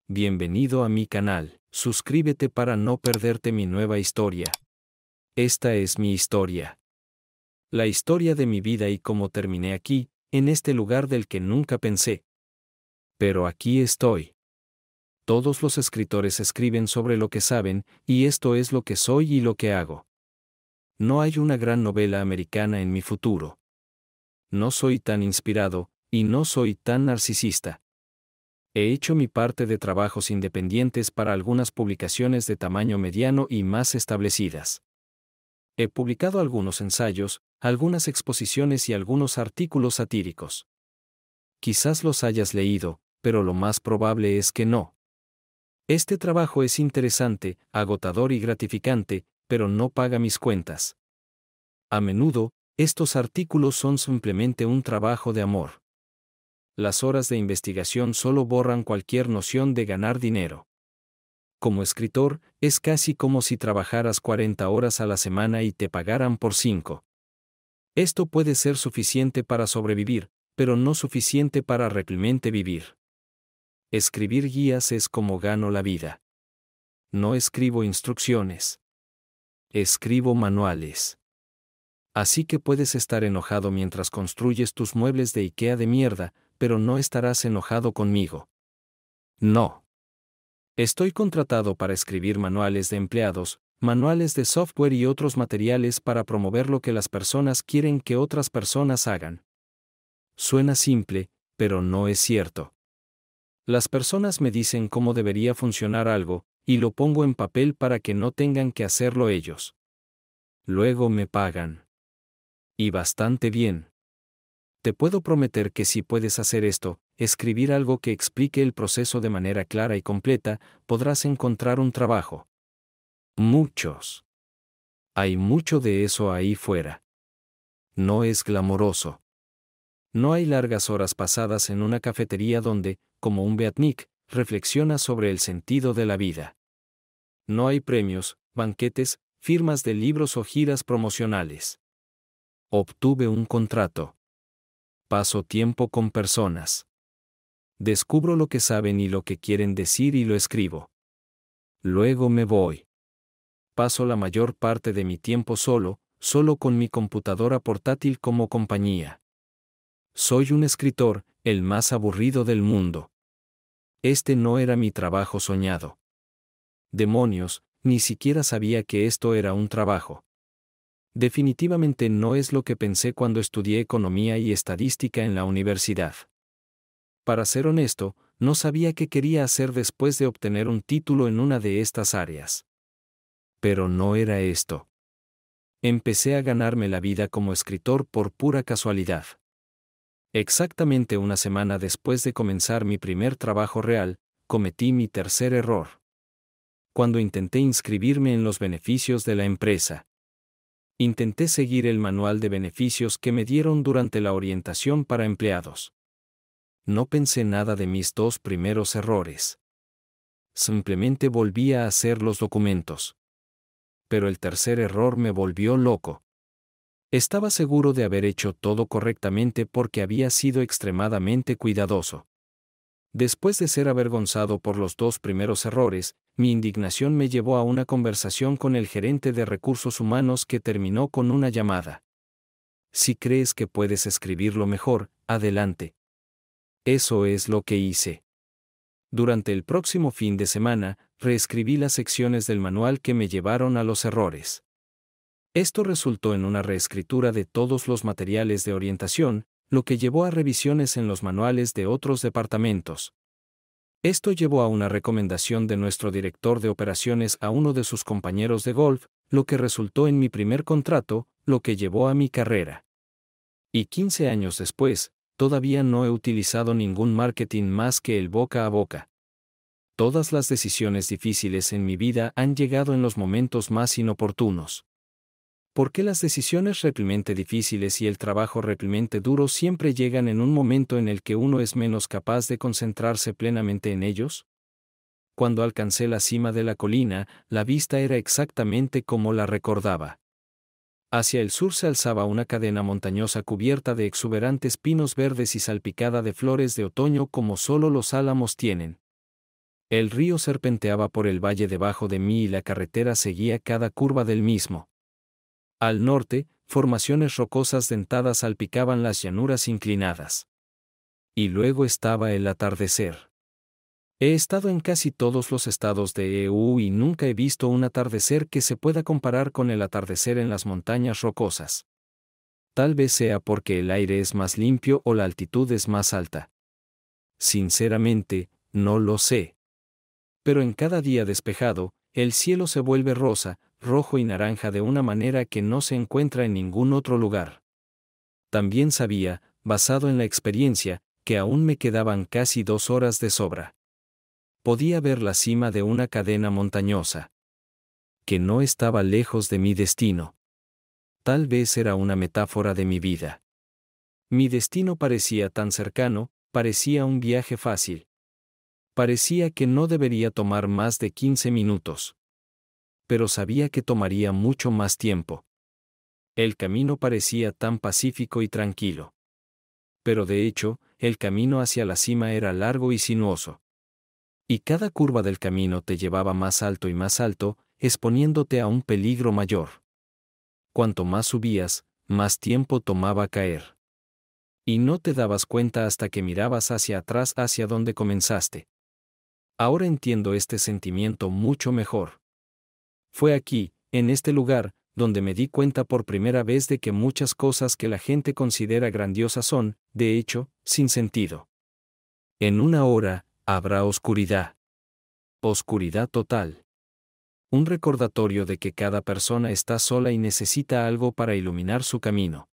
Bienvenido a mi canal, suscríbete para no perderte mi nueva historia. Esta es mi historia. La historia de mi vida y cómo terminé aquí, en este lugar del que nunca pensé. Pero aquí estoy. Todos los escritores escriben sobre lo que saben, y esto es lo que soy y lo que hago. No hay una gran novela americana en mi futuro. No soy tan inspirado, y no soy tan narcisista. He hecho mi parte de trabajos independientes para algunas publicaciones de tamaño mediano y más establecidas. He publicado algunos ensayos, algunas exposiciones y algunos artículos satíricos. Quizás los hayas leído, pero lo más probable es que no. Este trabajo es interesante, agotador y gratificante, pero no paga mis cuentas. A menudo, estos artículos son simplemente un trabajo de amor. Las horas de investigación solo borran cualquier noción de ganar dinero. Como escritor, es casi como si trabajaras 40 horas a la semana y te pagaran por 5. Esto puede ser suficiente para sobrevivir, pero no suficiente para realmente vivir. Escribir guías es como gano la vida. No escribo instrucciones. Escribo manuales. Así que puedes estar enojado mientras construyes tus muebles de IKEA de mierda, pero no estarás enojado conmigo. No. Estoy contratado para escribir manuales de empleados, manuales de software y otros materiales para promover lo que las personas quieren que otras personas hagan. Suena simple, pero no es cierto. Las personas me dicen cómo debería funcionar algo, y lo pongo en papel para que no tengan que hacerlo ellos. Luego me pagan. Y bastante bien. Te puedo prometer que si puedes hacer esto, escribir algo que explique el proceso de manera clara y completa, podrás encontrar un trabajo. Muchos. Hay mucho de eso ahí fuera. No es glamoroso. No hay largas horas pasadas en una cafetería donde, como un beatnik, reflexiona sobre el sentido de la vida. No hay premios, banquetes, firmas de libros o giras promocionales. Obtuve un contrato. Paso tiempo con personas. Descubro lo que saben y lo que quieren decir y lo escribo. Luego me voy. Paso la mayor parte de mi tiempo solo con mi computadora portátil como compañía. Soy un escritor, el más aburrido del mundo. Este no era mi trabajo soñado. Demonios, ni siquiera sabía que esto era un trabajo. Definitivamente no es lo que pensé cuando estudié economía y estadística en la universidad. Para ser honesto, no sabía qué quería hacer después de obtener un título en una de estas áreas. Pero no era esto. Empecé a ganarme la vida como escritor por pura casualidad. Exactamente una semana después de comenzar mi primer trabajo real, cometí mi tercer error. Cuando intenté inscribirme en los beneficios de la empresa. Intenté seguir el manual de beneficios que me dieron durante la orientación para empleados. No pensé nada de mis 2 primeros errores. Simplemente volví a hacer los documentos. Pero el tercer error me volvió loco. Estaba seguro de haber hecho todo correctamente porque había sido extremadamente cuidadoso. Después de ser avergonzado por los 2 primeros errores, mi indignación me llevó a una conversación con el gerente de recursos humanos que terminó con una llamada. Si crees que puedes escribirlo mejor, adelante. Eso es lo que hice. Durante el próximo fin de semana, reescribí las secciones del manual que me llevaron a los errores. Esto resultó en una reescritura de todos los materiales de orientación, lo que llevó a revisiones en los manuales de otros departamentos. Esto llevó a una recomendación de nuestro director de operaciones a uno de sus compañeros de golf, lo que resultó en mi primer contrato, lo que llevó a mi carrera. Y 15 años después, todavía no he utilizado ningún marketing más que el boca a boca. Todas las decisiones difíciles en mi vida han llegado en los momentos más inoportunos. ¿Por qué las decisiones realmente difíciles y el trabajo realmente duro siempre llegan en un momento en el que uno es menos capaz de concentrarse plenamente en ellos? Cuando alcancé la cima de la colina, la vista era exactamente como la recordaba. Hacia el sur se alzaba una cadena montañosa cubierta de exuberantes pinos verdes y salpicada de flores de otoño como solo los álamos tienen. El río serpenteaba por el valle debajo de mí y la carretera seguía cada curva del mismo. Al norte, formaciones rocosas dentadas salpicaban las llanuras inclinadas. Y luego estaba el atardecer. He estado en casi todos los estados de EU y nunca he visto un atardecer que se pueda comparar con el atardecer en las montañas rocosas. Tal vez sea porque el aire es más limpio o la altitud es más alta. Sinceramente, no lo sé. Pero en cada día despejado, el cielo se vuelve rosa, rojo y naranja de una manera que no se encuentra en ningún otro lugar. También sabía, basado en la experiencia, que aún me quedaban casi 2 horas de sobra. Podía ver la cima de una cadena montañosa. Que no estaba lejos de mi destino. Tal vez era una metáfora de mi vida. Mi destino parecía tan cercano, parecía un viaje fácil. Parecía que no debería tomar más de 15 minutos. Pero sabía que tomaría mucho más tiempo. El camino parecía tan pacífico y tranquilo. Pero de hecho, el camino hacia la cima era largo y sinuoso. Y cada curva del camino te llevaba más alto y más alto, exponiéndote a un peligro mayor. Cuanto más subías, más tiempo tomaba caer. Y no te dabas cuenta hasta que mirabas hacia atrás hacia donde comenzaste. Ahora entiendo este sentimiento mucho mejor. Fue aquí, en este lugar, donde me di cuenta por primera vez de que muchas cosas que la gente considera grandiosas son, de hecho, sin sentido. En 1 hora, habrá oscuridad. Oscuridad total. Un recordatorio de que cada persona está sola y necesita algo para iluminar su camino.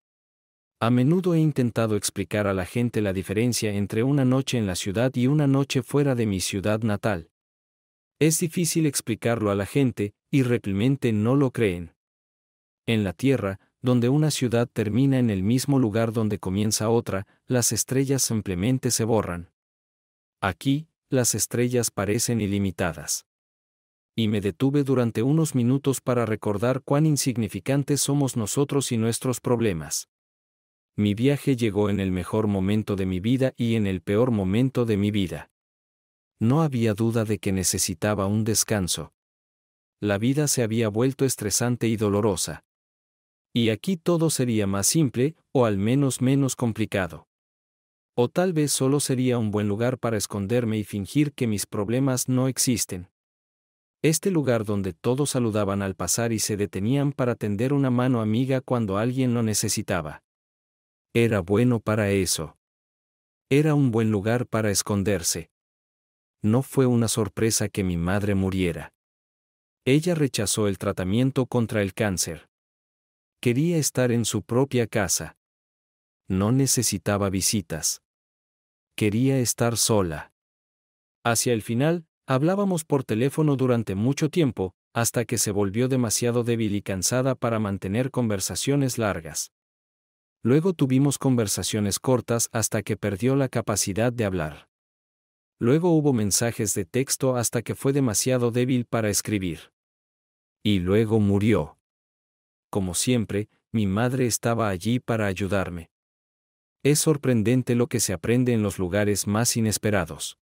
A menudo he intentado explicar a la gente la diferencia entre una noche en la ciudad y una noche fuera de mi ciudad natal. Es difícil explicarlo a la gente, y realmente no lo creen. En la Tierra, donde una ciudad termina en el mismo lugar donde comienza otra, las estrellas simplemente se borran. Aquí, las estrellas parecen ilimitadas. Y me detuve durante unos minutos para recordar cuán insignificantes somos nosotros y nuestros problemas. Mi viaje llegó en el mejor momento de mi vida y en el peor momento de mi vida. No había duda de que necesitaba un descanso. La vida se había vuelto estresante y dolorosa. Y aquí todo sería más simple, o al menos menos complicado. O tal vez solo sería un buen lugar para esconderme y fingir que mis problemas no existen. Este lugar donde todos saludaban al pasar y se detenían para tender una mano amiga cuando alguien lo necesitaba. Era bueno para eso. Era un buen lugar para esconderse. No fue una sorpresa que mi madre muriera. Ella rechazó el tratamiento contra el cáncer. Quería estar en su propia casa. No necesitaba visitas. Quería estar sola. Hacia el final, hablábamos por teléfono durante mucho tiempo, hasta que se volvió demasiado débil y cansada para mantener conversaciones largas. Luego tuvimos conversaciones cortas hasta que perdió la capacidad de hablar. Luego hubo mensajes de texto hasta que fue demasiado débil para escribir. Y luego murió. Como siempre, mi madre estaba allí para ayudarme. Es sorprendente lo que se aprende en los lugares más inesperados.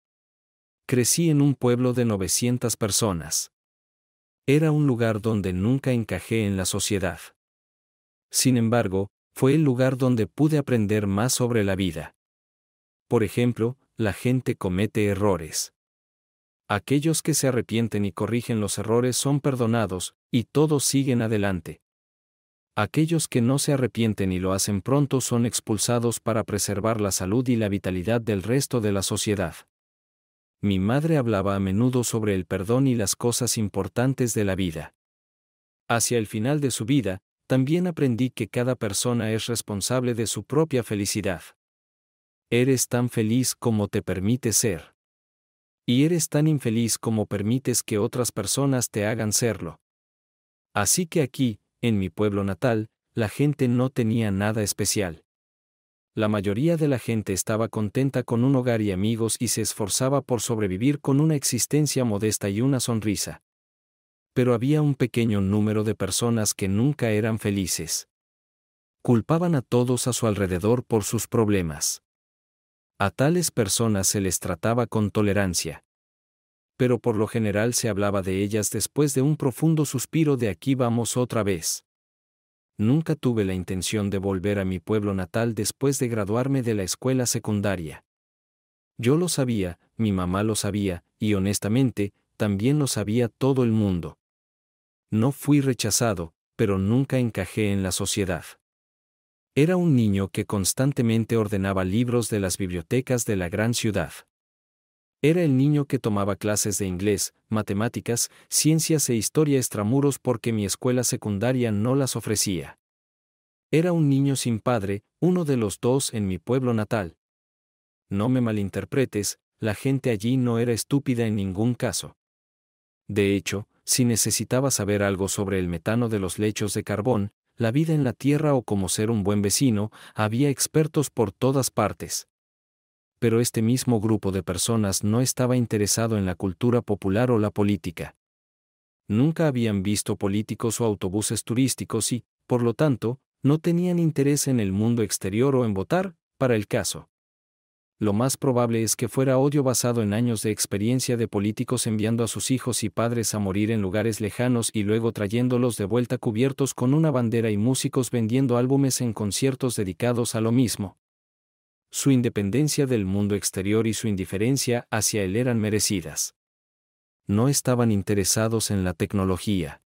Crecí en un pueblo de 900 personas. Era un lugar donde nunca encajé en la sociedad. Sin embargo, fue el lugar donde pude aprender más sobre la vida. Por ejemplo, la gente comete errores. Aquellos que se arrepienten y corrigen los errores son perdonados, y todos siguen adelante. Aquellos que no se arrepienten y lo hacen pronto son expulsados para preservar la salud y la vitalidad del resto de la sociedad. Mi madre hablaba a menudo sobre el perdón y las cosas importantes de la vida. Hacia el final de su vida, también aprendí que cada persona es responsable de su propia felicidad. Eres tan feliz como te permite ser. Y eres tan infeliz como permites que otras personas te hagan serlo. Así que aquí, en mi pueblo natal, la gente no tenía nada especial. La mayoría de la gente estaba contenta con un hogar y amigos y se esforzaba por sobrevivir con una existencia modesta y una sonrisa. Pero había un pequeño número de personas que nunca eran felices. Culpaban a todos a su alrededor por sus problemas. A tales personas se les trataba con tolerancia. pero por lo general se hablaba de ellas después de un profundo suspiro de aquí vamos otra vez. Nunca tuve la intención de volver a mi pueblo natal después de graduarme de la escuela secundaria. Yo lo sabía, mi mamá lo sabía, y honestamente, también lo sabía todo el mundo. No fui rechazado, pero nunca encajé en la sociedad. Era un niño que constantemente ordenaba libros de las bibliotecas de la gran ciudad. Era el niño que tomaba clases de inglés, matemáticas, ciencias e historia extramuros porque mi escuela secundaria no las ofrecía. Era un niño sin padre, uno de los dos en mi pueblo natal. No me malinterpretes, la gente allí no era estúpida en ningún caso. De hecho, si necesitaba saber algo sobre el metano de los lechos de carbón, la vida en la Tierra o cómo ser un buen vecino, había expertos por todas partes. Pero este mismo grupo de personas no estaba interesado en la cultura popular o la política. Nunca habían visto políticos o autobuses turísticos y, por lo tanto, no tenían interés en el mundo exterior o en votar, para el caso. Lo más probable es que fuera odio basado en años de experiencia de políticos enviando a sus hijos y padres a morir en lugares lejanos y luego trayéndolos de vuelta cubiertos con una bandera y músicos vendiendo álbumes en conciertos dedicados a lo mismo. Su independencia del mundo exterior y su indiferencia hacia él eran merecidas. No estaban interesados en la tecnología.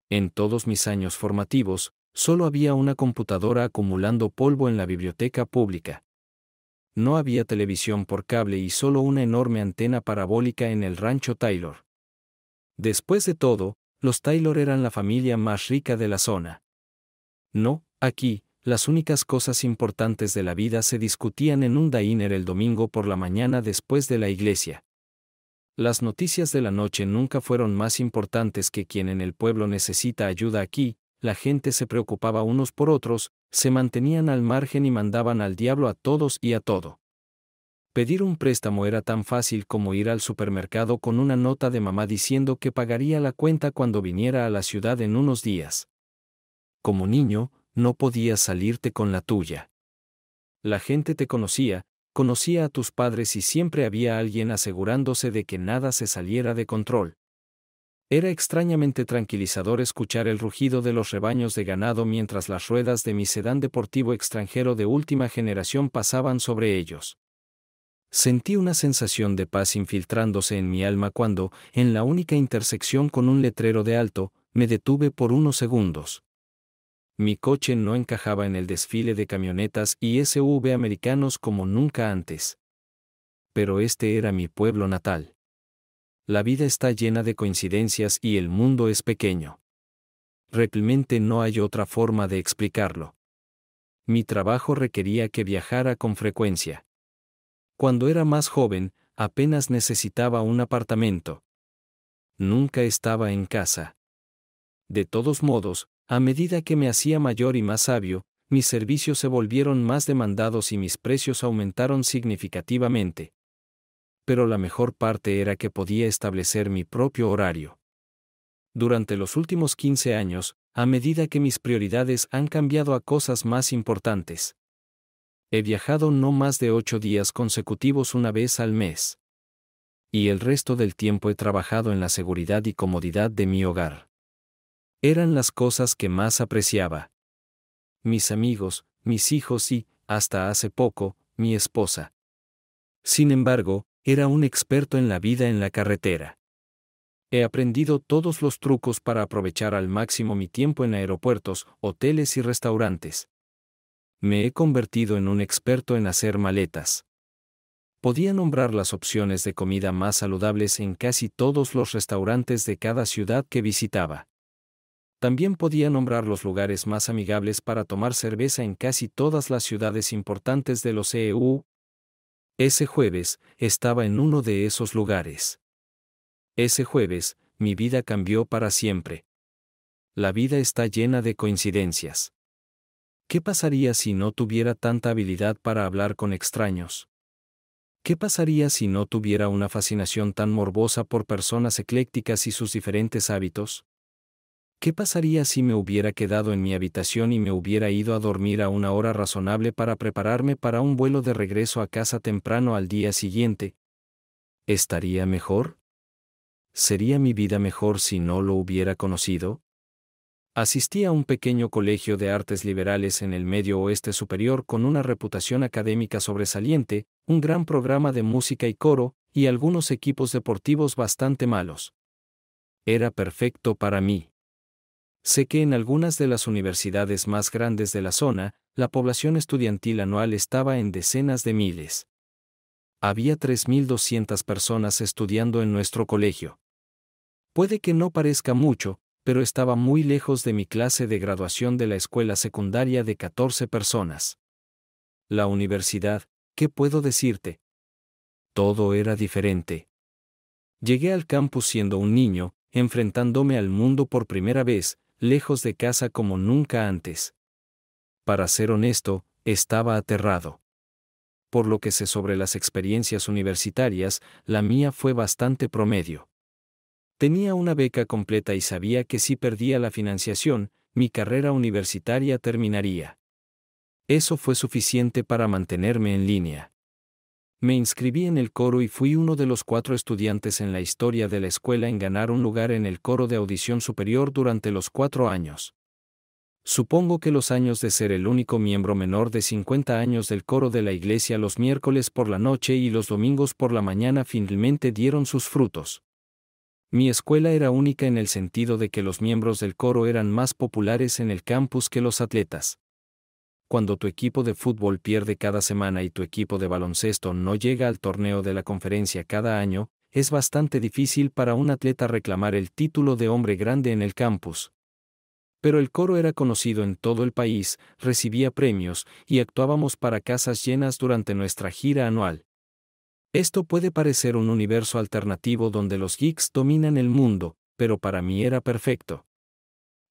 En todos mis años formativos, solo había una computadora acumulando polvo en la biblioteca pública. No había televisión por cable y solo una enorme antena parabólica en el rancho Taylor. Después de todo, los Taylor eran la familia más rica de la zona. No, aquí, las únicas cosas importantes de la vida se discutían en un diner el domingo por la mañana después de la iglesia. Las noticias de la noche nunca fueron más importantes que quien en el pueblo necesita ayuda aquí, la gente se preocupaba unos por otros, se mantenían al margen y mandaban al diablo a todos y a todo. Pedir un préstamo era tan fácil como ir al supermercado con una nota de mamá diciendo que pagaría la cuenta cuando viniera a la ciudad en unos días. Como niño, no podías salirte con la tuya. La gente te conocía a tus padres y siempre había alguien asegurándose de que nada se saliera de control. Era extrañamente tranquilizador escuchar el rugido de los rebaños de ganado mientras las ruedas de mi sedán deportivo extranjero de última generación pasaban sobre ellos. Sentí una sensación de paz infiltrándose en mi alma cuando, en la única intersección con un letrero de alto, me detuve por unos segundos. Mi coche no encajaba en el desfile de camionetas y SUV americanos como nunca antes. Pero este era mi pueblo natal. La vida está llena de coincidencias y el mundo es pequeño. Realmente no hay otra forma de explicarlo. Mi trabajo requería que viajara con frecuencia. Cuando era más joven, apenas necesitaba un apartamento. Nunca estaba en casa. De todos modos, a medida que me hacía mayor y más sabio, mis servicios se volvieron más demandados y mis precios aumentaron significativamente. Pero la mejor parte era que podía establecer mi propio horario. Durante los últimos 15 años, a medida que mis prioridades han cambiado a cosas más importantes. He viajado no más de 8 días consecutivos una vez al mes. Y el resto del tiempo he trabajado en la seguridad y comodidad de mi hogar. Eran las cosas que más apreciaba. Mis amigos, mis hijos y, hasta hace poco, mi esposa. Sin embargo, era un experto en la vida en la carretera. He aprendido todos los trucos para aprovechar al máximo mi tiempo en aeropuertos, hoteles y restaurantes. Me he convertido en un experto en hacer maletas. Podía nombrar las opciones de comida más saludables en casi todos los restaurantes de cada ciudad que visitaba. También podía nombrar los lugares más amigables para tomar cerveza en casi todas las ciudades importantes de los EU. Ese jueves, estaba en uno de esos lugares. Ese jueves, mi vida cambió para siempre. La vida está llena de coincidencias. ¿Qué pasaría si no tuviera tanta habilidad para hablar con extraños? ¿Qué pasaría si no tuviera una fascinación tan morbosa por personas eclécticas y sus diferentes hábitos? ¿Qué pasaría si me hubiera quedado en mi habitación y me hubiera ido a dormir a una hora razonable para prepararme para un vuelo de regreso a casa temprano al día siguiente? ¿Estaría mejor? ¿Sería mi vida mejor si no lo hubiera conocido? Asistí a un pequeño colegio de artes liberales en el Medio Oeste Superior con una reputación académica sobresaliente, un gran programa de música y coro, y algunos equipos deportivos bastante malos. Era perfecto para mí. Sé que en algunas de las universidades más grandes de la zona, la población estudiantil anual estaba en decenas de miles. Había 3.200 personas estudiando en nuestro colegio. Puede que no parezca mucho, pero estaba muy lejos de mi clase de graduación de la escuela secundaria de 14 personas. La universidad, ¿qué puedo decirte? Todo era diferente. Llegué al campus siendo un niño, enfrentándome al mundo por primera vez, lejos de casa como nunca antes. Para ser honesto, estaba aterrado. Por lo que sé sobre las experiencias universitarias, la mía fue bastante promedio. Tenía una beca completa y sabía que si perdía la financiación, mi carrera universitaria terminaría. Eso fue suficiente para mantenerme en línea. Me inscribí en el coro y fui uno de los 4 estudiantes en la historia de la escuela en ganar un lugar en el coro de audición superior durante los 4 años. Supongo que los años de ser el único miembro menor de 50 años del coro de la iglesia los miércoles por la noche y los domingos por la mañana finalmente dieron sus frutos. Mi escuela era única en el sentido de que los miembros del coro eran más populares en el campus que los atletas. Cuando tu equipo de fútbol pierde cada semana y tu equipo de baloncesto no llega al torneo de la conferencia cada año, es bastante difícil para un atleta reclamar el título de hombre grande en el campus. Pero el coro era conocido en todo el país, recibía premios, y actuábamos para casas llenas durante nuestra gira anual. Esto puede parecer un universo alternativo donde los geeks dominan el mundo, pero para mí era perfecto.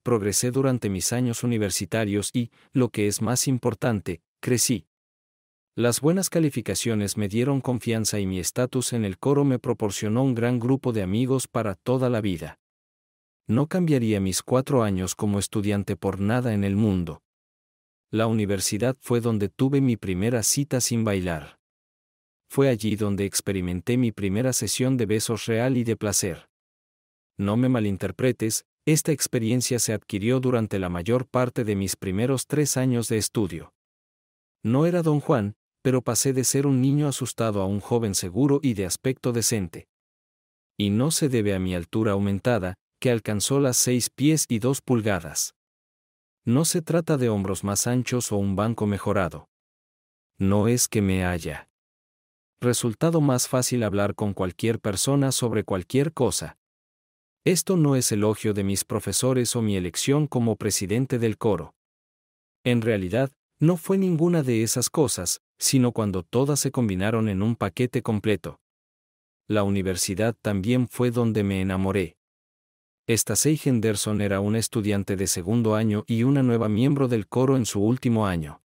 Progresé durante mis años universitarios y, lo que es más importante, crecí. Las buenas calificaciones me dieron confianza y mi estatus en el coro me proporcionó un gran grupo de amigos para toda la vida. No cambiaría mis 4 años como estudiante por nada en el mundo. La universidad fue donde tuve mi primera cita sin bailar. Fue allí donde experimenté mi primera sesión de besos real y de placer. No me malinterpretes, esta experiencia se adquirió durante la mayor parte de mis primeros 3 años de estudio. No era Don Juan, pero pasé de ser un niño asustado a un joven seguro y de aspecto decente. Y no se debe a mi altura aumentada, que alcanzó las 6 pies y 2 pulgadas. No se trata de hombros más anchos o un banco mejorado. No es que me haya resultado más fácil hablar con cualquier persona sobre cualquier cosa. Esto no es elogio de mis profesores o mi elección como presidente del coro. En realidad, no fue ninguna de esas cosas, sino cuando todas se combinaron en un paquete completo. La universidad también fue donde me enamoré. Stacey Henderson era una estudiante de segundo año y una nueva miembro del coro en su último año.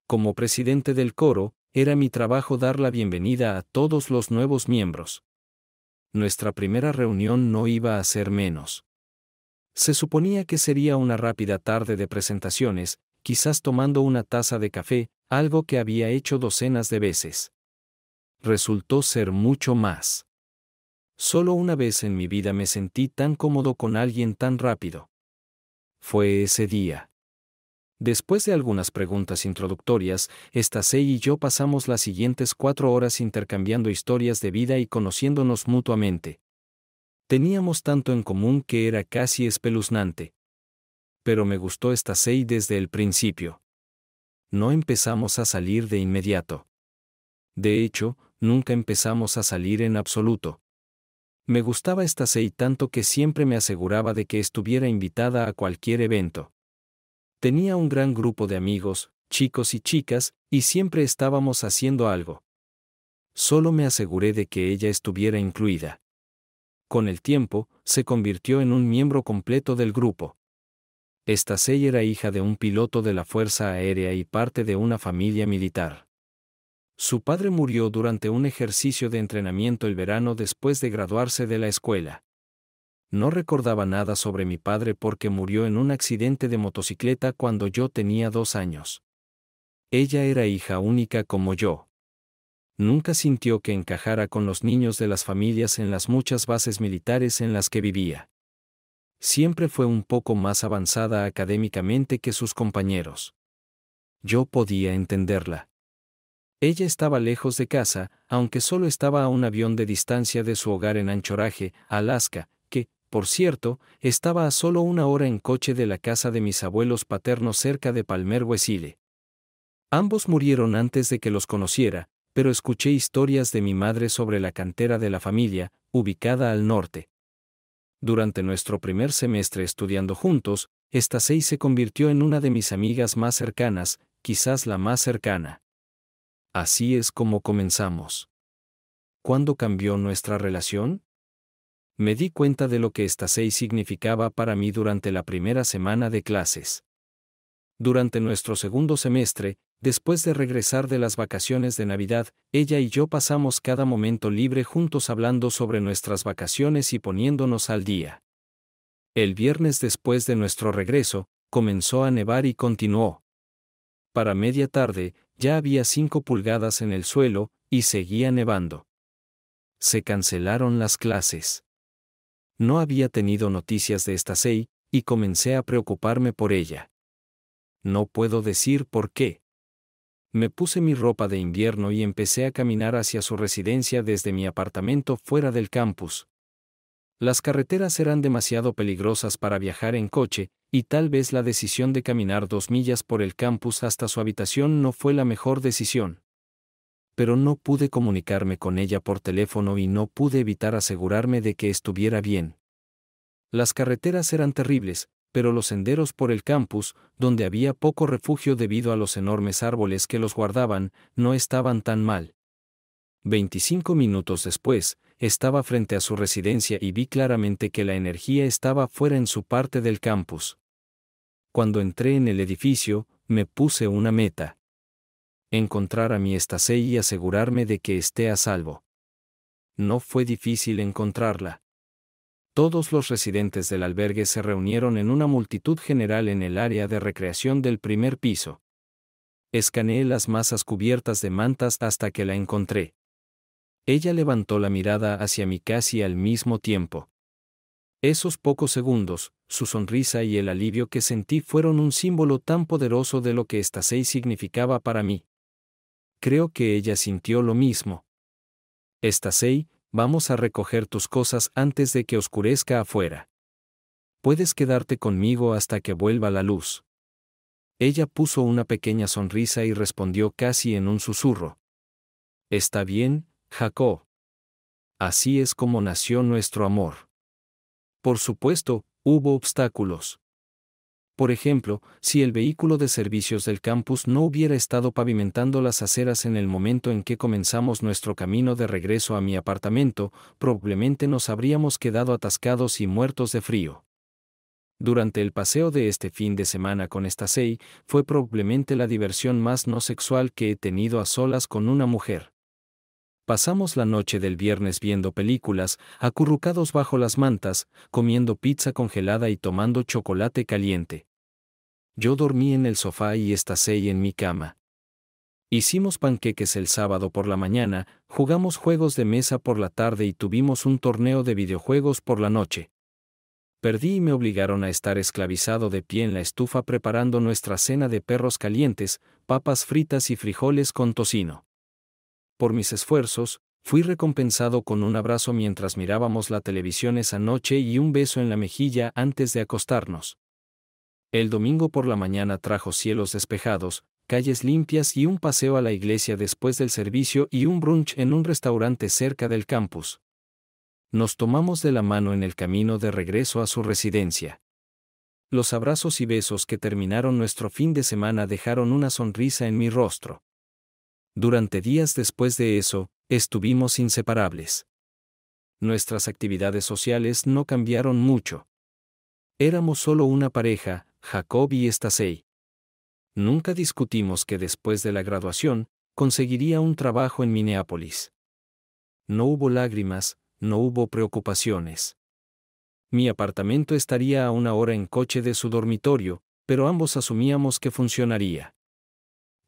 Como presidente del coro, era mi trabajo dar la bienvenida a todos los nuevos miembros. Nuestra primera reunión no iba a ser menos. Se suponía que sería una rápida tarde de presentaciones, quizás tomando una taza de café, algo que había hecho docenas de veces. Resultó ser mucho más. Solo una vez en mi vida me sentí tan cómodo con alguien tan rápido. Fue ese día. Después de algunas preguntas introductorias, Stacey y yo pasamos las siguientes 4 horas intercambiando historias de vida y conociéndonos mutuamente. Teníamos tanto en común que era casi espeluznante. Pero me gustó Stacey desde el principio. No empezamos a salir de inmediato. De hecho, nunca empezamos a salir en absoluto. Me gustaba Stacey tanto que siempre me aseguraba de que estuviera invitada a cualquier evento. Tenía un gran grupo de amigos, chicos y chicas, y siempre estábamos haciendo algo. Solo me aseguré de que ella estuviera incluida. Con el tiempo, se convirtió en un miembro completo del grupo. Stacey era hija de un piloto de la Fuerza Aérea y parte de una familia militar. Su padre murió durante un ejercicio de entrenamiento el verano después de graduarse de la escuela. No recordaba nada sobre mi padre porque murió en un accidente de motocicleta cuando yo tenía 2 años. Ella era hija única como yo. Nunca sintió que encajara con los niños de las familias en las muchas bases militares en las que vivía. Siempre fue un poco más avanzada académicamente que sus compañeros. Yo podía entenderla. Ella estaba lejos de casa, aunque solo estaba a un avión de distancia de su hogar en Anchorage, Alaska, que, por cierto, estaba a solo 1 hora en coche de la casa de mis abuelos paternos cerca de Palmer Wesile. Ambos murieron antes de que los conociera, pero escuché historias de mi madre sobre la cantera de la familia, ubicada al norte. Durante nuestro primer semestre estudiando juntos, Stacey se convirtió en una de mis amigas más cercanas, quizás la más cercana. Así es como comenzamos. ¿Cuándo cambió nuestra relación? Me di cuenta de lo que Stacey significaba para mí durante la primera semana de clases. Durante nuestro segundo semestre, después de regresar de las vacaciones de Navidad, ella y yo pasamos cada momento libre juntos hablando sobre nuestras vacaciones y poniéndonos al día. El viernes después de nuestro regreso, comenzó a nevar y continuó. Para media tarde, ya había 5 pulgadas en el suelo, y seguía nevando. Se cancelaron las clases. No había tenido noticias de Stacey, y comencé a preocuparme por ella. No puedo decir por qué. Me puse mi ropa de invierno y empecé a caminar hacia su residencia desde mi apartamento fuera del campus. Las carreteras eran demasiado peligrosas para viajar en coche, y tal vez la decisión de caminar 2 millas por el campus hasta su habitación no fue la mejor decisión. Pero no pude comunicarme con ella por teléfono y no pude evitar asegurarme de que estuviera bien. Las carreteras eran terribles, pero los senderos por el campus, donde había poco refugio debido a los enormes árboles que los guardaban, no estaban tan mal. 25 minutos después, estaba frente a su residencia y vi claramente que la energía estaba fuera en su parte del campus. Cuando entré en el edificio, me puse una meta: encontrar a mi Stacey y asegurarme de que esté a salvo. No fue difícil encontrarla. Todos los residentes del albergue se reunieron en una multitud general en el área de recreación del primer piso. Escaneé las masas cubiertas de mantas hasta que la encontré. Ella levantó la mirada hacia mí casi al mismo tiempo. Esos pocos segundos, su sonrisa y el alivio que sentí fueron un símbolo tan poderoso de lo que Stacey significaba para mí. Creo que ella sintió lo mismo. Stacey, vamos a recoger tus cosas antes de que oscurezca afuera. Puedes quedarte conmigo hasta que vuelva la luz. Ella puso una pequeña sonrisa y respondió casi en un susurro. Está bien, Jacob. Así es como nació nuestro amor. Por supuesto, hubo obstáculos. Por ejemplo, si el vehículo de servicios del campus no hubiera estado pavimentando las aceras en el momento en que comenzamos nuestro camino de regreso a mi apartamento, probablemente nos habríamos quedado atascados y muertos de frío. Durante el paseo de este fin de semana con Stacey, fue probablemente la diversión más no sexual que he tenido a solas con una mujer. Pasamos la noche del viernes viendo películas, acurrucados bajo las mantas, comiendo pizza congelada y tomando chocolate caliente. Yo dormí en el sofá y Stacey en mi cama. Hicimos panqueques el sábado por la mañana, jugamos juegos de mesa por la tarde y tuvimos un torneo de videojuegos por la noche. Perdí y me obligaron a estar esclavizado de pie en la estufa preparando nuestra cena de perros calientes, papas fritas y frijoles con tocino. Por mis esfuerzos, fui recompensado con un abrazo mientras mirábamos la televisión esa noche y un beso en la mejilla antes de acostarnos. El domingo por la mañana trajo cielos despejados, calles limpias y un paseo a la iglesia después del servicio y un brunch en un restaurante cerca del campus. Nos tomamos de la mano en el camino de regreso a su residencia. Los abrazos y besos que terminaron nuestro fin de semana dejaron una sonrisa en mi rostro. Durante días después de eso, estuvimos inseparables. Nuestras actividades sociales no cambiaron mucho. Éramos solo una pareja, Jacob y Stacey. Nunca discutimos que después de la graduación, conseguiría un trabajo en Minneapolis. No hubo lágrimas, no hubo preocupaciones. Mi apartamento estaría a 1 hora en coche de su dormitorio, pero ambos asumíamos que funcionaría.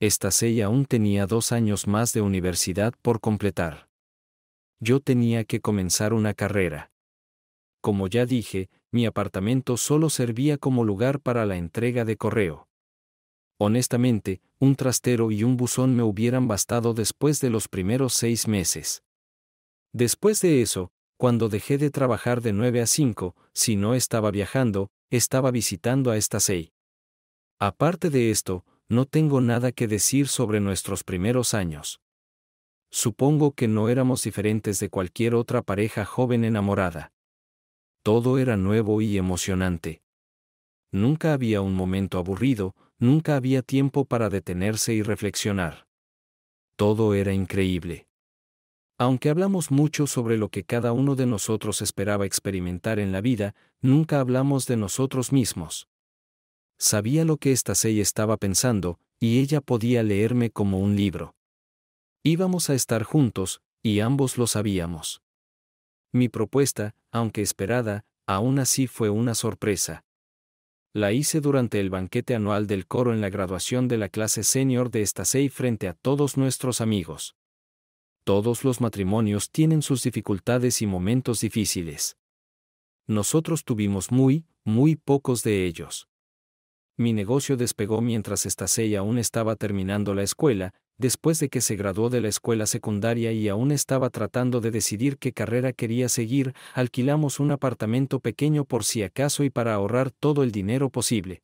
Stasei aún tenía 2 años más de universidad por completar. Yo tenía que comenzar una carrera. Como ya dije, mi apartamento solo servía como lugar para la entrega de correo. Honestamente, un trastero y un buzón me hubieran bastado después de los primeros 6 meses. Después de eso, cuando dejé de trabajar de 9 a 5, si no estaba viajando, estaba visitando a Stasei. Aparte de esto, no tengo nada que decir sobre nuestros primeros años. Supongo que no éramos diferentes de cualquier otra pareja joven enamorada. Todo era nuevo y emocionante. Nunca había un momento aburrido, nunca había tiempo para detenerse y reflexionar. Todo era increíble. Aunque hablamos mucho sobre lo que cada uno de nosotros esperaba experimentar en la vida, nunca hablamos de nosotros mismos. Sabía lo que Stasei estaba pensando, y ella podía leerme como un libro. Íbamos a estar juntos, y ambos lo sabíamos. Mi propuesta, aunque esperada, aún así fue una sorpresa. La hice durante el banquete anual del coro en la graduación de la clase senior de Stasei frente a todos nuestros amigos. Todos los matrimonios tienen sus dificultades y momentos difíciles. Nosotros tuvimos muy pocos de ellos. Mi negocio despegó mientras Stasei aún estaba terminando la escuela, después de que se graduó de la escuela secundaria y aún estaba tratando de decidir qué carrera quería seguir. Alquilamos un apartamento pequeño por si acaso y para ahorrar todo el dinero posible.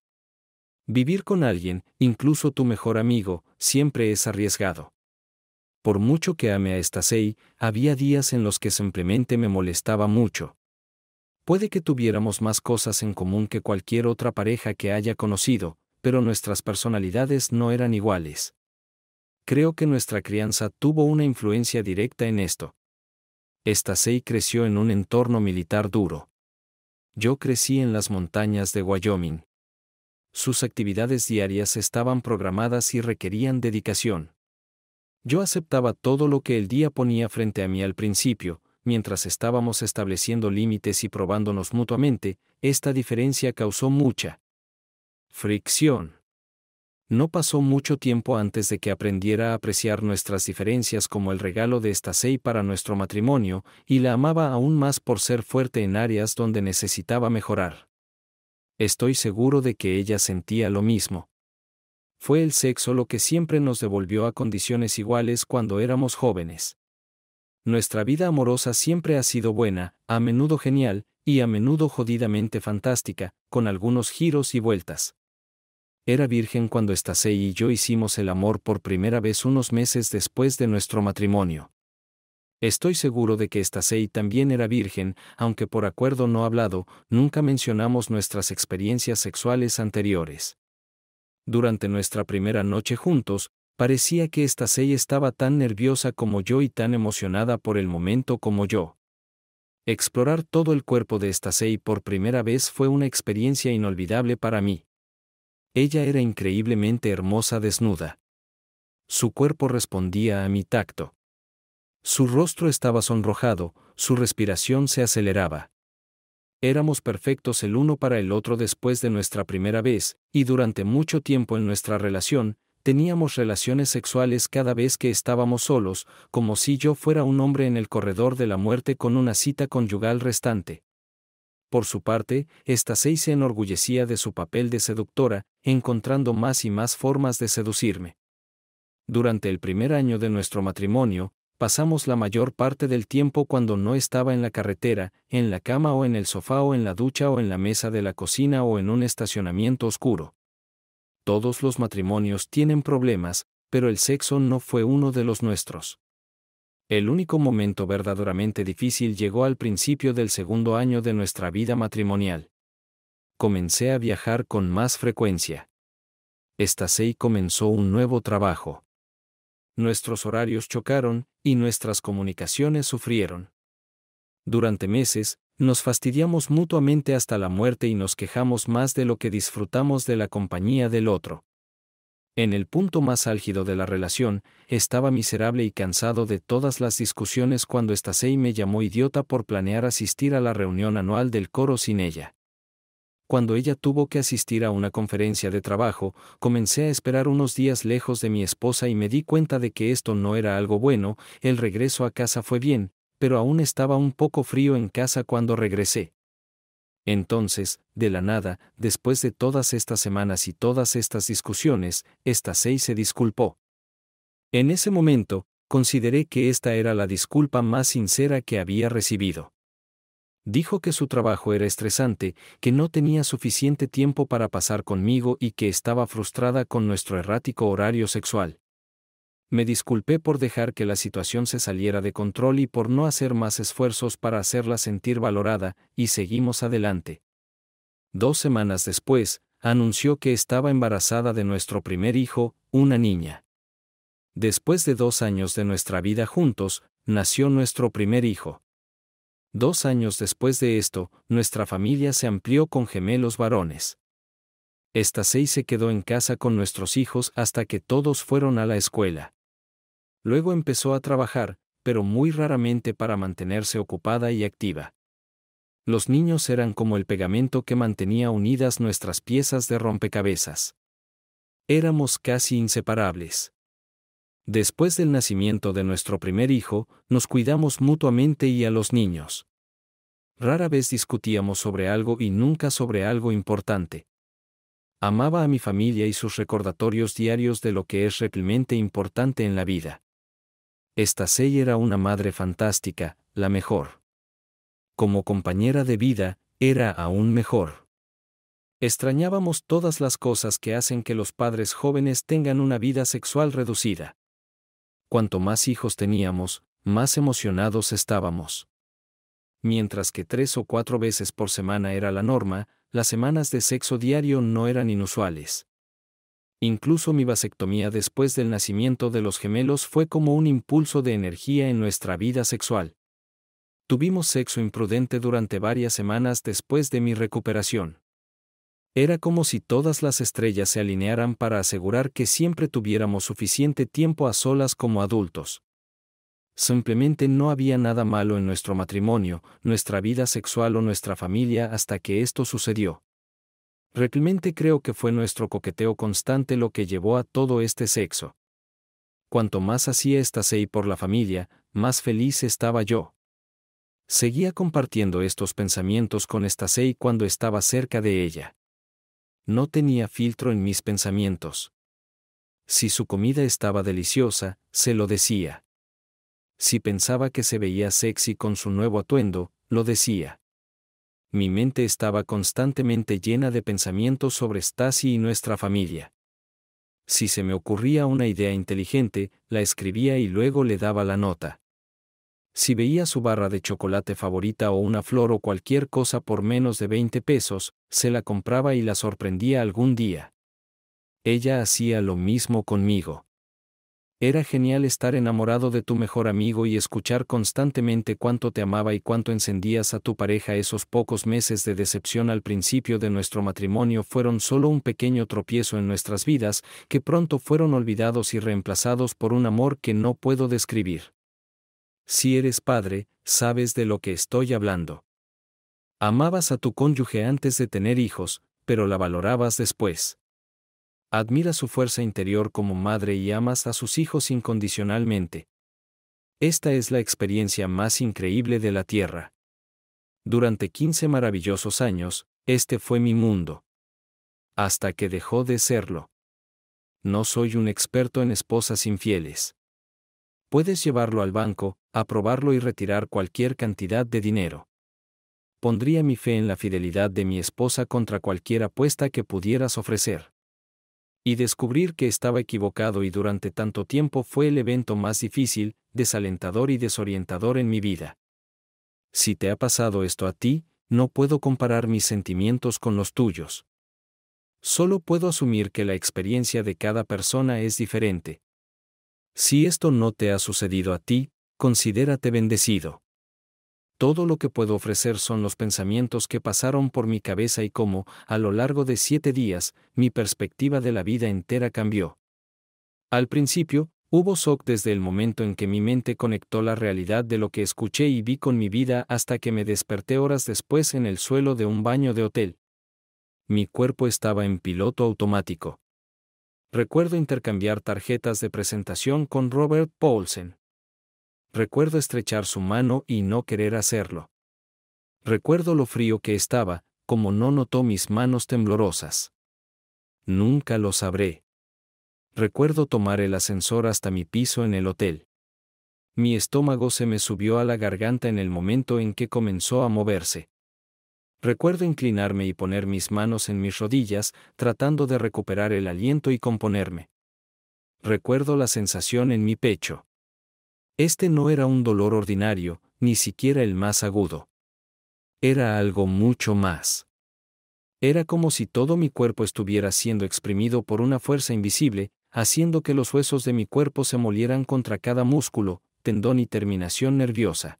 Vivir con alguien, incluso tu mejor amigo, siempre es arriesgado. Por mucho que ame a Stasei, había días en los que simplemente me molestaba mucho. Puede que tuviéramos más cosas en común que cualquier otra pareja que haya conocido, pero nuestras personalidades no eran iguales. Creo que nuestra crianza tuvo una influencia directa en esto. Stasei creció en un entorno militar duro. Yo crecí en las montañas de Wyoming. Sus actividades diarias estaban programadas y requerían dedicación. Yo aceptaba todo lo que el día ponía frente a mí al principio. Mientras estábamos estableciendo límites y probándonos mutuamente, esta diferencia causó mucha fricción. No pasó mucho tiempo antes de que aprendiera a apreciar nuestras diferencias como el regalo de Stasei para nuestro matrimonio, y la amaba aún más por ser fuerte en áreas donde necesitaba mejorar. Estoy seguro de que ella sentía lo mismo. Fue el sexo lo que siempre nos devolvió a condiciones iguales cuando éramos jóvenes. Nuestra vida amorosa siempre ha sido buena, a menudo genial, y a menudo jodidamente fantástica, con algunos giros y vueltas. Era virgen cuando Stasei y yo hicimos el amor por primera vez unos meses después de nuestro matrimonio. Estoy seguro de que Stasei también era virgen, aunque por acuerdo no hablado, nunca mencionamos nuestras experiencias sexuales anteriores. Durante nuestra primera noche juntos, parecía que Stasei estaba tan nerviosa como yo y tan emocionada por el momento como yo. Explorar todo el cuerpo de Stasei por primera vez fue una experiencia inolvidable para mí. Ella era increíblemente hermosa desnuda. Su cuerpo respondía a mi tacto. Su rostro estaba sonrojado, su respiración se aceleraba. Éramos perfectos el uno para el otro después de nuestra primera vez, y durante mucho tiempo en nuestra relación, teníamos relaciones sexuales cada vez que estábamos solos, como si yo fuera un hombre en el corredor de la muerte con una cita conyugal restante. Por su parte, Stasei se enorgullecía de su papel de seductora, encontrando más y más formas de seducirme. Durante el primer año de nuestro matrimonio, pasamos la mayor parte del tiempo cuando no estaba en la carretera, en la cama o en el sofá o en la ducha o en la mesa de la cocina o en un estacionamiento oscuro. Todos los matrimonios tienen problemas, pero el sexo no fue uno de los nuestros. El único momento verdaderamente difícil llegó al principio del segundo año de nuestra vida matrimonial. Comencé a viajar con más frecuencia. Stasei comenzó un nuevo trabajo. Nuestros horarios chocaron, y nuestras comunicaciones sufrieron. Durante meses, nos fastidiamos mutuamente hasta la muerte y nos quejamos más de lo que disfrutamos de la compañía del otro. En el punto más álgido de la relación, estaba miserable y cansado de todas las discusiones cuando Stasei me llamó idiota por planear asistir a la reunión anual del coro sin ella. cuando ella tuvo que asistir a una conferencia de trabajo, comencé a esperar unos días lejos de mi esposa y me di cuenta de que esto no era algo bueno. El regreso a casa fue bien, pero aún estaba un poco frío en casa cuando regresé. Entonces, de la nada, después de todas estas semanas y todas estas discusiones, Stacey se disculpó. En ese momento, consideré que esta era la disculpa más sincera que había recibido. Dijo que su trabajo era estresante, que no tenía suficiente tiempo para pasar conmigo y que estaba frustrada con nuestro errático horario sexual. Me disculpé por dejar que la situación se saliera de control y por no hacer más esfuerzos para hacerla sentir valorada, y seguimos adelante. 2 semanas después, anunció que estaba embarazada de nuestro primer hijo, una niña. Después de 2 años de nuestra vida juntos, nació nuestro primer hijo. 2 años después de esto, nuestra familia se amplió con gemelos varones. Stacey se quedó en casa con nuestros hijos hasta que todos fueron a la escuela. Luego empezó a trabajar, pero muy raramente para mantenerse ocupada y activa. Los niños eran como el pegamento que mantenía unidas nuestras piezas de rompecabezas. Éramos casi inseparables. Después del nacimiento de nuestro primer hijo, nos cuidamos mutuamente y a los niños. Rara vez discutíamos sobre algo y nunca sobre algo importante. Amaba a mi familia y sus recordatorios diarios de lo que es realmente importante en la vida. Stacey era una madre fantástica, la mejor. Como compañera de vida, era aún mejor. Extrañábamos todas las cosas que hacen que los padres jóvenes tengan una vida sexual reducida. Cuanto más hijos teníamos, más emocionados estábamos. Mientras que 3 o 4 veces por semana era la norma, las semanas de sexo diario no eran inusuales. Incluso mi vasectomía después del nacimiento de los gemelos fue como un impulso de energía en nuestra vida sexual. Tuvimos sexo imprudente durante varias semanas después de mi recuperación. Era como si todas las estrellas se alinearan para asegurar que siempre tuviéramos suficiente tiempo a solas como adultos. Simplemente no había nada malo en nuestro matrimonio, nuestra vida sexual o nuestra familia hasta que esto sucedió. Realmente creo que fue nuestro coqueteo constante lo que llevó a todo este sexo. Cuanto más hacía Stacey por la familia, más feliz estaba yo. Seguía compartiendo estos pensamientos con Stacey cuando estaba cerca de ella. No tenía filtro en mis pensamientos. Si su comida estaba deliciosa, se lo decía. Si pensaba que se veía sexy con su nuevo atuendo, lo decía. Mi mente estaba constantemente llena de pensamientos sobre Stacey y nuestra familia. Si se me ocurría una idea inteligente, la escribía y luego le daba la nota. Si veía su barra de chocolate favorita o una flor o cualquier cosa por menos de 20 pesos, se la compraba y la sorprendía algún día. Ella hacía lo mismo conmigo. Era genial estar enamorado de tu mejor amigo y escuchar constantemente cuánto te amaba y cuánto encendías a tu pareja. Esos pocos meses de decepción al principio de nuestro matrimonio fueron solo un pequeño tropiezo en nuestras vidas, que pronto fueron olvidados y reemplazados por un amor que no puedo describir. Si eres padre, sabes de lo que estoy hablando. Amabas a tu cónyuge antes de tener hijos, pero la valorabas después. Admira su fuerza interior como madre y amas a sus hijos incondicionalmente. Esta es la experiencia más increíble de la tierra. Durante 15 maravillosos años, este fue mi mundo. Hasta que dejó de serlo. No soy un experto en esposas infieles. Puedes llevarlo al banco, aprobarlo y retirar cualquier cantidad de dinero. Pondría mi fe en la fidelidad de mi esposa contra cualquier apuesta que pudieras ofrecer. Y descubrir que estaba equivocado y durante tanto tiempo fue el evento más difícil, desalentador y desorientador en mi vida. Si te ha pasado esto a ti, no puedo comparar mis sentimientos con los tuyos. Solo puedo asumir que la experiencia de cada persona es diferente. Si esto no te ha sucedido a ti, considérate bendecido. Todo lo que puedo ofrecer son los pensamientos que pasaron por mi cabeza y cómo, a lo largo de 7 días, mi perspectiva de la vida entera cambió. Al principio, hubo shock desde el momento en que mi mente conectó la realidad de lo que escuché y vi con mi vida hasta que me desperté horas después en el suelo de un baño de hotel. Mi cuerpo estaba en piloto automático. Recuerdo intercambiar tarjetas de presentación con Robert Paulsen. Recuerdo estrechar su mano y no querer hacerlo. Recuerdo lo frío que estaba, como no notó mis manos temblorosas. Nunca lo sabré. Recuerdo tomar el ascensor hasta mi piso en el hotel. Mi estómago se me subió a la garganta en el momento en que comenzó a moverse. Recuerdo inclinarme y poner mis manos en mis rodillas, tratando de recuperar el aliento y componerme. Recuerdo la sensación en mi pecho. Este no era un dolor ordinario, ni siquiera el más agudo. Era algo mucho más. Era como si todo mi cuerpo estuviera siendo exprimido por una fuerza invisible, haciendo que los huesos de mi cuerpo se molieran contra cada músculo, tendón y terminación nerviosa.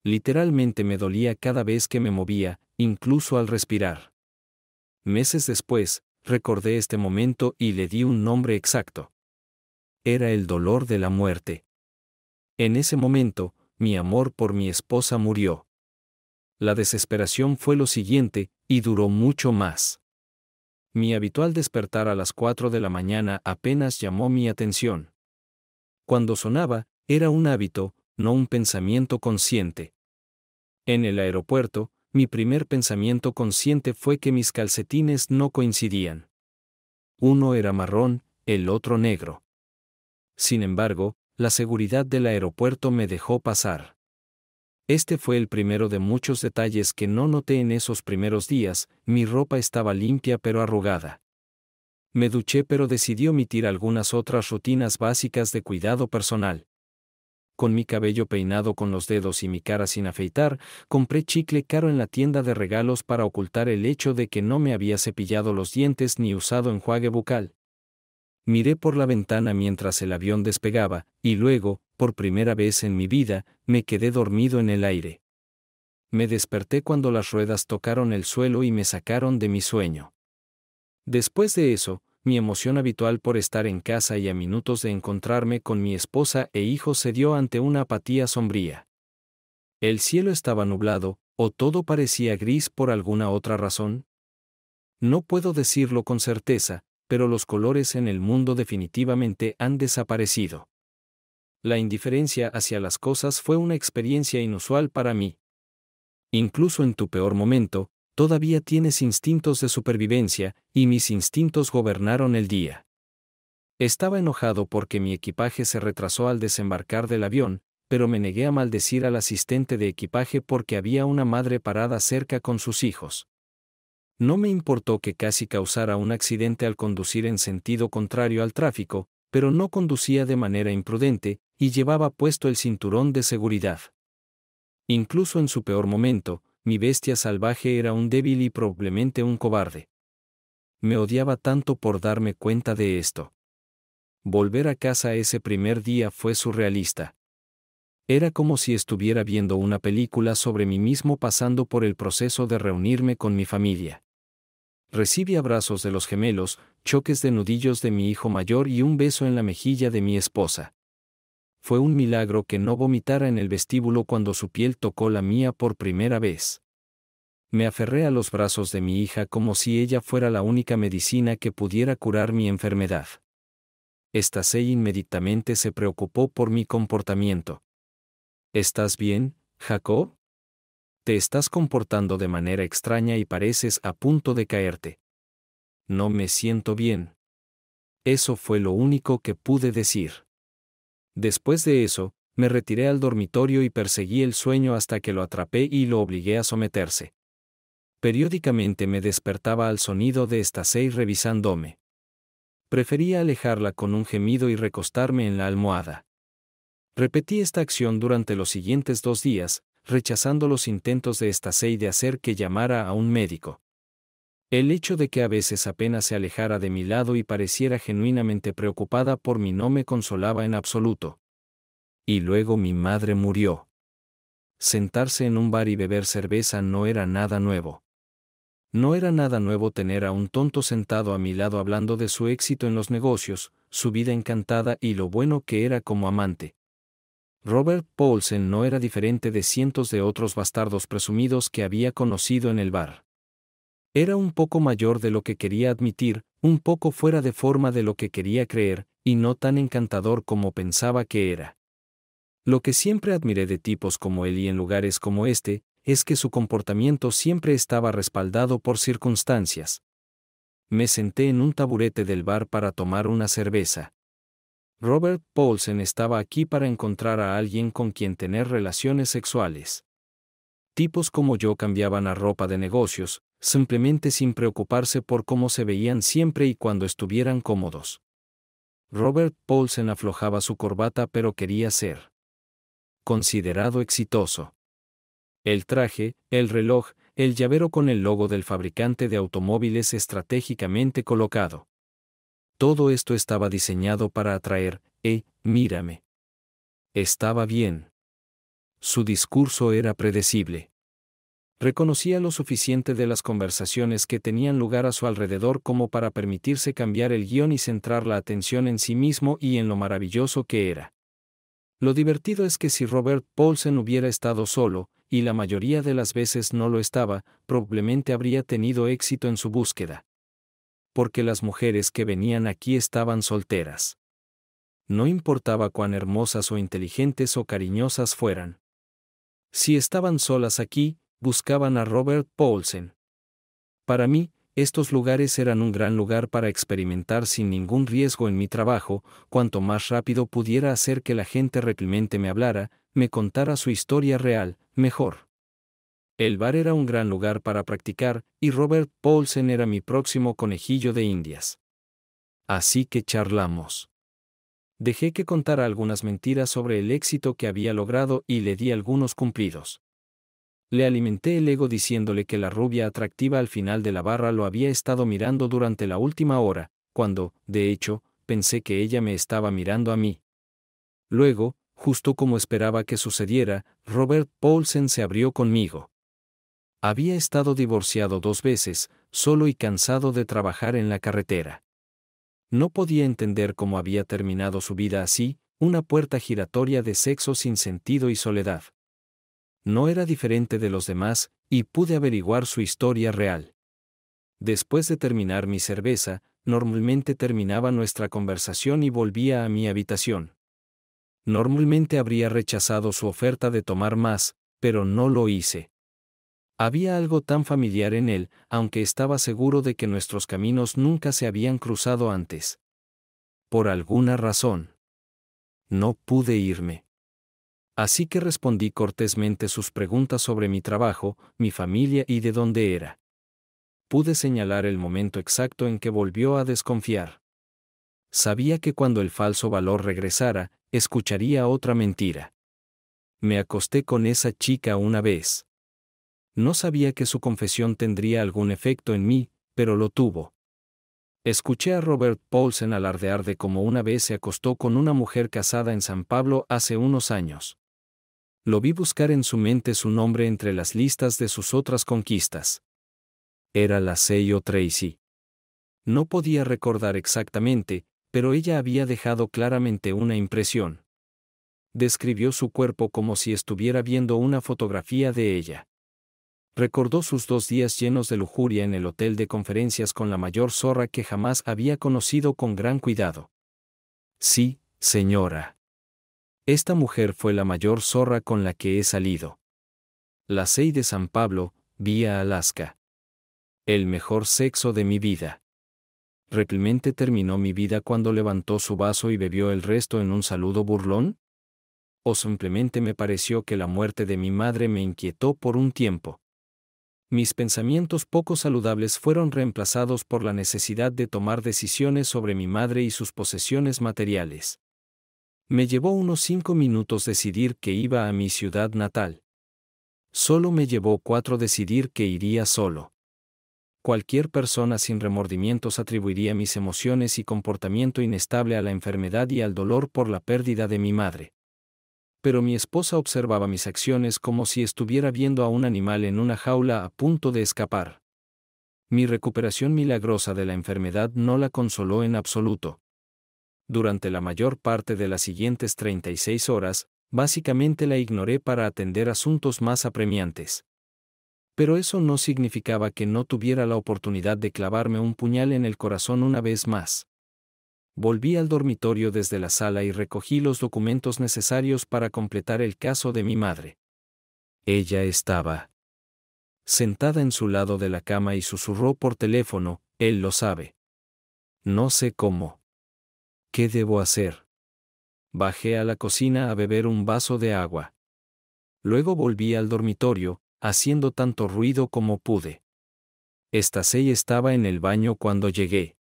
Literalmente me dolía cada vez que me movía, incluso al respirar. Meses después, recordé este momento y le di un nombre exacto. Era el dolor de la muerte. En ese momento, mi amor por mi esposa murió. La desesperación fue lo siguiente, y duró mucho más. Mi habitual despertar a las 4 de la mañana apenas llamó mi atención. Cuando sonaba, era un hábito, no un pensamiento consciente. En el aeropuerto, mi primer pensamiento consciente fue que mis calcetines no coincidían. Uno era marrón, el otro negro. Sin embargo, la seguridad del aeropuerto me dejó pasar. Este fue el primero de muchos detalles que no noté en esos primeros días. Mi ropa estaba limpia pero arrugada. Me duché pero decidí omitir algunas otras rutinas básicas de cuidado personal. Con mi cabello peinado con los dedos y mi cara sin afeitar, compré chicle caro en la tienda de regalos para ocultar el hecho de que no me había cepillado los dientes ni usado enjuague bucal. Miré por la ventana mientras el avión despegaba, y luego, por primera vez en mi vida, me quedé dormido en el aire. Me desperté cuando las ruedas tocaron el suelo y me sacaron de mi sueño. Después de eso, mi emoción habitual por estar en casa y a minutos de encontrarme con mi esposa e hijos se dio ante una apatía sombría. El cielo estaba nublado, o todo parecía gris por alguna otra razón. No puedo decirlo con certeza, pero los colores en el mundo definitivamente han desaparecido. La indiferencia hacia las cosas fue una experiencia inusual para mí. Incluso en tu peor momento, todavía tienes instintos de supervivencia, y mis instintos gobernaron el día. Estaba enojado porque mi equipaje se retrasó al desembarcar del avión, pero me negué a maldecir al asistente de equipaje porque había una madre parada cerca con sus hijos. No me importó que casi causara un accidente al conducir en sentido contrario al tráfico, pero no conducía de manera imprudente, y llevaba puesto el cinturón de seguridad. Incluso en su peor momento, mi bestia salvaje era un débil y probablemente un cobarde. Me odiaba tanto por darme cuenta de esto. Volver a casa ese primer día fue surrealista. Era como si estuviera viendo una película sobre mí mismo pasando por el proceso de reunirme con mi familia. Recibí abrazos de los gemelos, choques de nudillos de mi hijo mayor y un beso en la mejilla de mi esposa. Fue un milagro que no vomitara en el vestíbulo cuando su piel tocó la mía por primera vez. Me aferré a los brazos de mi hija como si ella fuera la única medicina que pudiera curar mi enfermedad. Stacey inmediatamente se preocupó por mi comportamiento. ¿Estás bien, Jacob? Te estás comportando de manera extraña y pareces a punto de caerte. No me siento bien. Eso fue lo único que pude decir. Después de eso, me retiré al dormitorio y perseguí el sueño hasta que lo atrapé y lo obligué a someterse. Periódicamente me despertaba al sonido de Stacey revisándome. Prefería alejarla con un gemido y recostarme en la almohada. Repetí esta acción durante los siguientes 2 días, rechazando los intentos de Stacey de hacer que llamara a un médico. El hecho de que a veces apenas se alejara de mi lado y pareciera genuinamente preocupada por mí no me consolaba en absoluto. Y luego mi madre murió. Sentarse en un bar y beber cerveza no era nada nuevo. No era nada nuevo tener a un tonto sentado a mi lado hablando de su éxito en los negocios, su vida encantada y lo bueno que era como amante. Robert Paulsen no era diferente de cientos de otros bastardos presumidos que había conocido en el bar. Era un poco mayor de lo que quería admitir, un poco fuera de forma de lo que quería creer, y no tan encantador como pensaba que era. Lo que siempre admiré de tipos como él y en lugares como este, es que su comportamiento siempre estaba respaldado por circunstancias. Me senté en un taburete del bar para tomar una cerveza. Robert Paulsen estaba aquí para encontrar a alguien con quien tener relaciones sexuales. Tipos como yo cambiaban a ropa de negocios, simplemente sin preocuparse por cómo se veían siempre y cuando estuvieran cómodos. Robert Paulsen aflojaba su corbata pero quería ser considerado exitoso. El traje, el reloj, el llavero con el logo del fabricante de automóviles estratégicamente colocado. Todo esto estaba diseñado para atraer, mírame. Estaba bien. Su discurso era predecible. Reconocía lo suficiente de las conversaciones que tenían lugar a su alrededor como para permitirse cambiar el guión y centrar la atención en sí mismo y en lo maravilloso que era. Lo divertido es que si Robert Paulsen hubiera estado solo, y la mayoría de las veces no lo estaba, probablemente habría tenido éxito en su búsqueda. Porque las mujeres que venían aquí estaban solteras. No importaba cuán hermosas o inteligentes o cariñosas fueran. Si estaban solas aquí, buscaban a Robert Paulsen. Para mí, estos lugares eran un gran lugar para experimentar sin ningún riesgo en mi trabajo. Cuanto más rápido pudiera hacer que la gente realmente me hablara, me contara su historia real, mejor. El bar era un gran lugar para practicar, y Robert Paulsen era mi próximo conejillo de Indias. Así que charlamos. Dejé que contara algunas mentiras sobre el éxito que había logrado y le di algunos cumplidos. Le alimenté el ego diciéndole que la rubia atractiva al final de la barra lo había estado mirando durante la última hora, cuando, de hecho, pensé que ella me estaba mirando a mí. Luego, justo como esperaba que sucediera, Robert Paulsen se abrió conmigo. Había estado divorciado 2 veces, solo y cansado de trabajar en la carretera. No podía entender cómo había terminado su vida así, una puerta giratoria de sexo sin sentido y soledad. No era diferente de los demás, y pude averiguar su historia real. Después de terminar mi cerveza, normalmente terminaba nuestra conversación y volvía a mi habitación. Normalmente habría rechazado su oferta de tomar más, pero no lo hice. Había algo tan familiar en él, aunque estaba seguro de que nuestros caminos nunca se habían cruzado antes. Por alguna razón. No pude irme. Así que respondí cortésmente sus preguntas sobre mi trabajo, mi familia y de dónde era. Pude señalar el momento exacto en que volvió a desconfiar. Sabía que cuando el falso valor regresara, escucharía otra mentira. Me acosté con esa chica una vez. No sabía que su confesión tendría algún efecto en mí, pero lo tuvo. Escuché a Robert Paulsen alardear de cómo una vez se acostó con una mujer casada en San Pablo hace unos años. Lo vi buscar en su mente su nombre entre las listas de sus otras conquistas. Era la Seio Tracy. No podía recordar exactamente, pero ella había dejado claramente una impresión. Describió su cuerpo como si estuviera viendo una fotografía de ella. Recordó sus 2 días llenos de lujuria en el hotel de conferencias con la mayor zorra que jamás había conocido con gran cuidado. Sí, señora. Esta mujer fue la mayor zorra con la que he salido. La Sei de San Pablo, vía Alaska. El mejor sexo de mi vida. ¿Realmente terminó mi vida cuando levantó su vaso y bebió el resto en un saludo burlón? ¿O simplemente me pareció que la muerte de mi madre me inquietó por un tiempo? Mis pensamientos poco saludables fueron reemplazados por la necesidad de tomar decisiones sobre mi madre y sus posesiones materiales. Me llevó unos 5 minutos decidir que iba a mi ciudad natal. Solo me llevó 4 decidir que iría solo. Cualquier persona sin remordimientos atribuiría mis emociones y comportamiento inestable a la enfermedad y al dolor por la pérdida de mi madre. Pero mi esposa observaba mis acciones como si estuviera viendo a un animal en una jaula a punto de escapar. Mi recuperación milagrosa de la enfermedad no la consoló en absoluto. Durante la mayor parte de las siguientes 36 horas, básicamente la ignoré para atender asuntos más apremiantes. Pero eso no significaba que no tuviera la oportunidad de clavarme un puñal en el corazón una vez más. Volví al dormitorio desde la sala y recogí los documentos necesarios para completar el caso de mi madre. Ella estaba sentada en su lado de la cama y susurró por teléfono: él lo sabe. No sé cómo. ¿Qué debo hacer? Bajé a la cocina a beber un vaso de agua. Luego volví al dormitorio, haciendo tanto ruido como pude. Stacey estaba en el baño cuando llegué.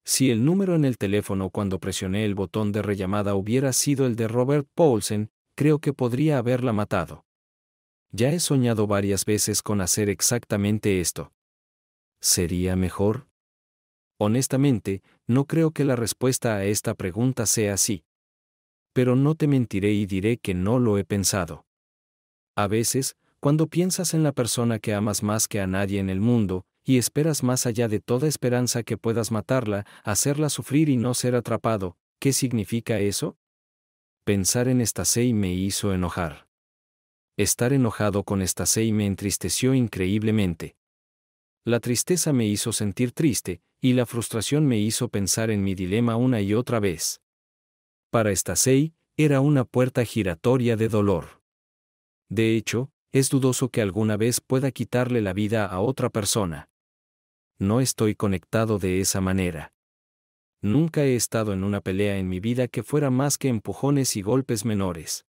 Si el número en el teléfono cuando presioné el botón de rellamada hubiera sido el de Robert Paulsen, creo que podría haberla matado. Ya he soñado varias veces con hacer exactamente esto. ¿Sería mejor? Honestamente, no creo que la respuesta a esta pregunta sea sí. Pero no te mentiré y diré que no lo he pensado. A veces, cuando piensas en la persona que amas más que a nadie en el mundo, y esperas más allá de toda esperanza que puedas matarla, hacerla sufrir y no ser atrapado, ¿qué significa eso? Pensar en Stacey me hizo enojar. Estar enojado con Stacey me entristeció increíblemente. La tristeza me hizo sentir triste, y la frustración me hizo pensar en mi dilema una y otra vez. Para Stacey, era una puerta giratoria de dolor. De hecho, es dudoso que alguna vez pueda quitarle la vida a otra persona. No estoy conectado de esa manera. Nunca he estado en una pelea en mi vida que fuera más que empujones y golpes menores.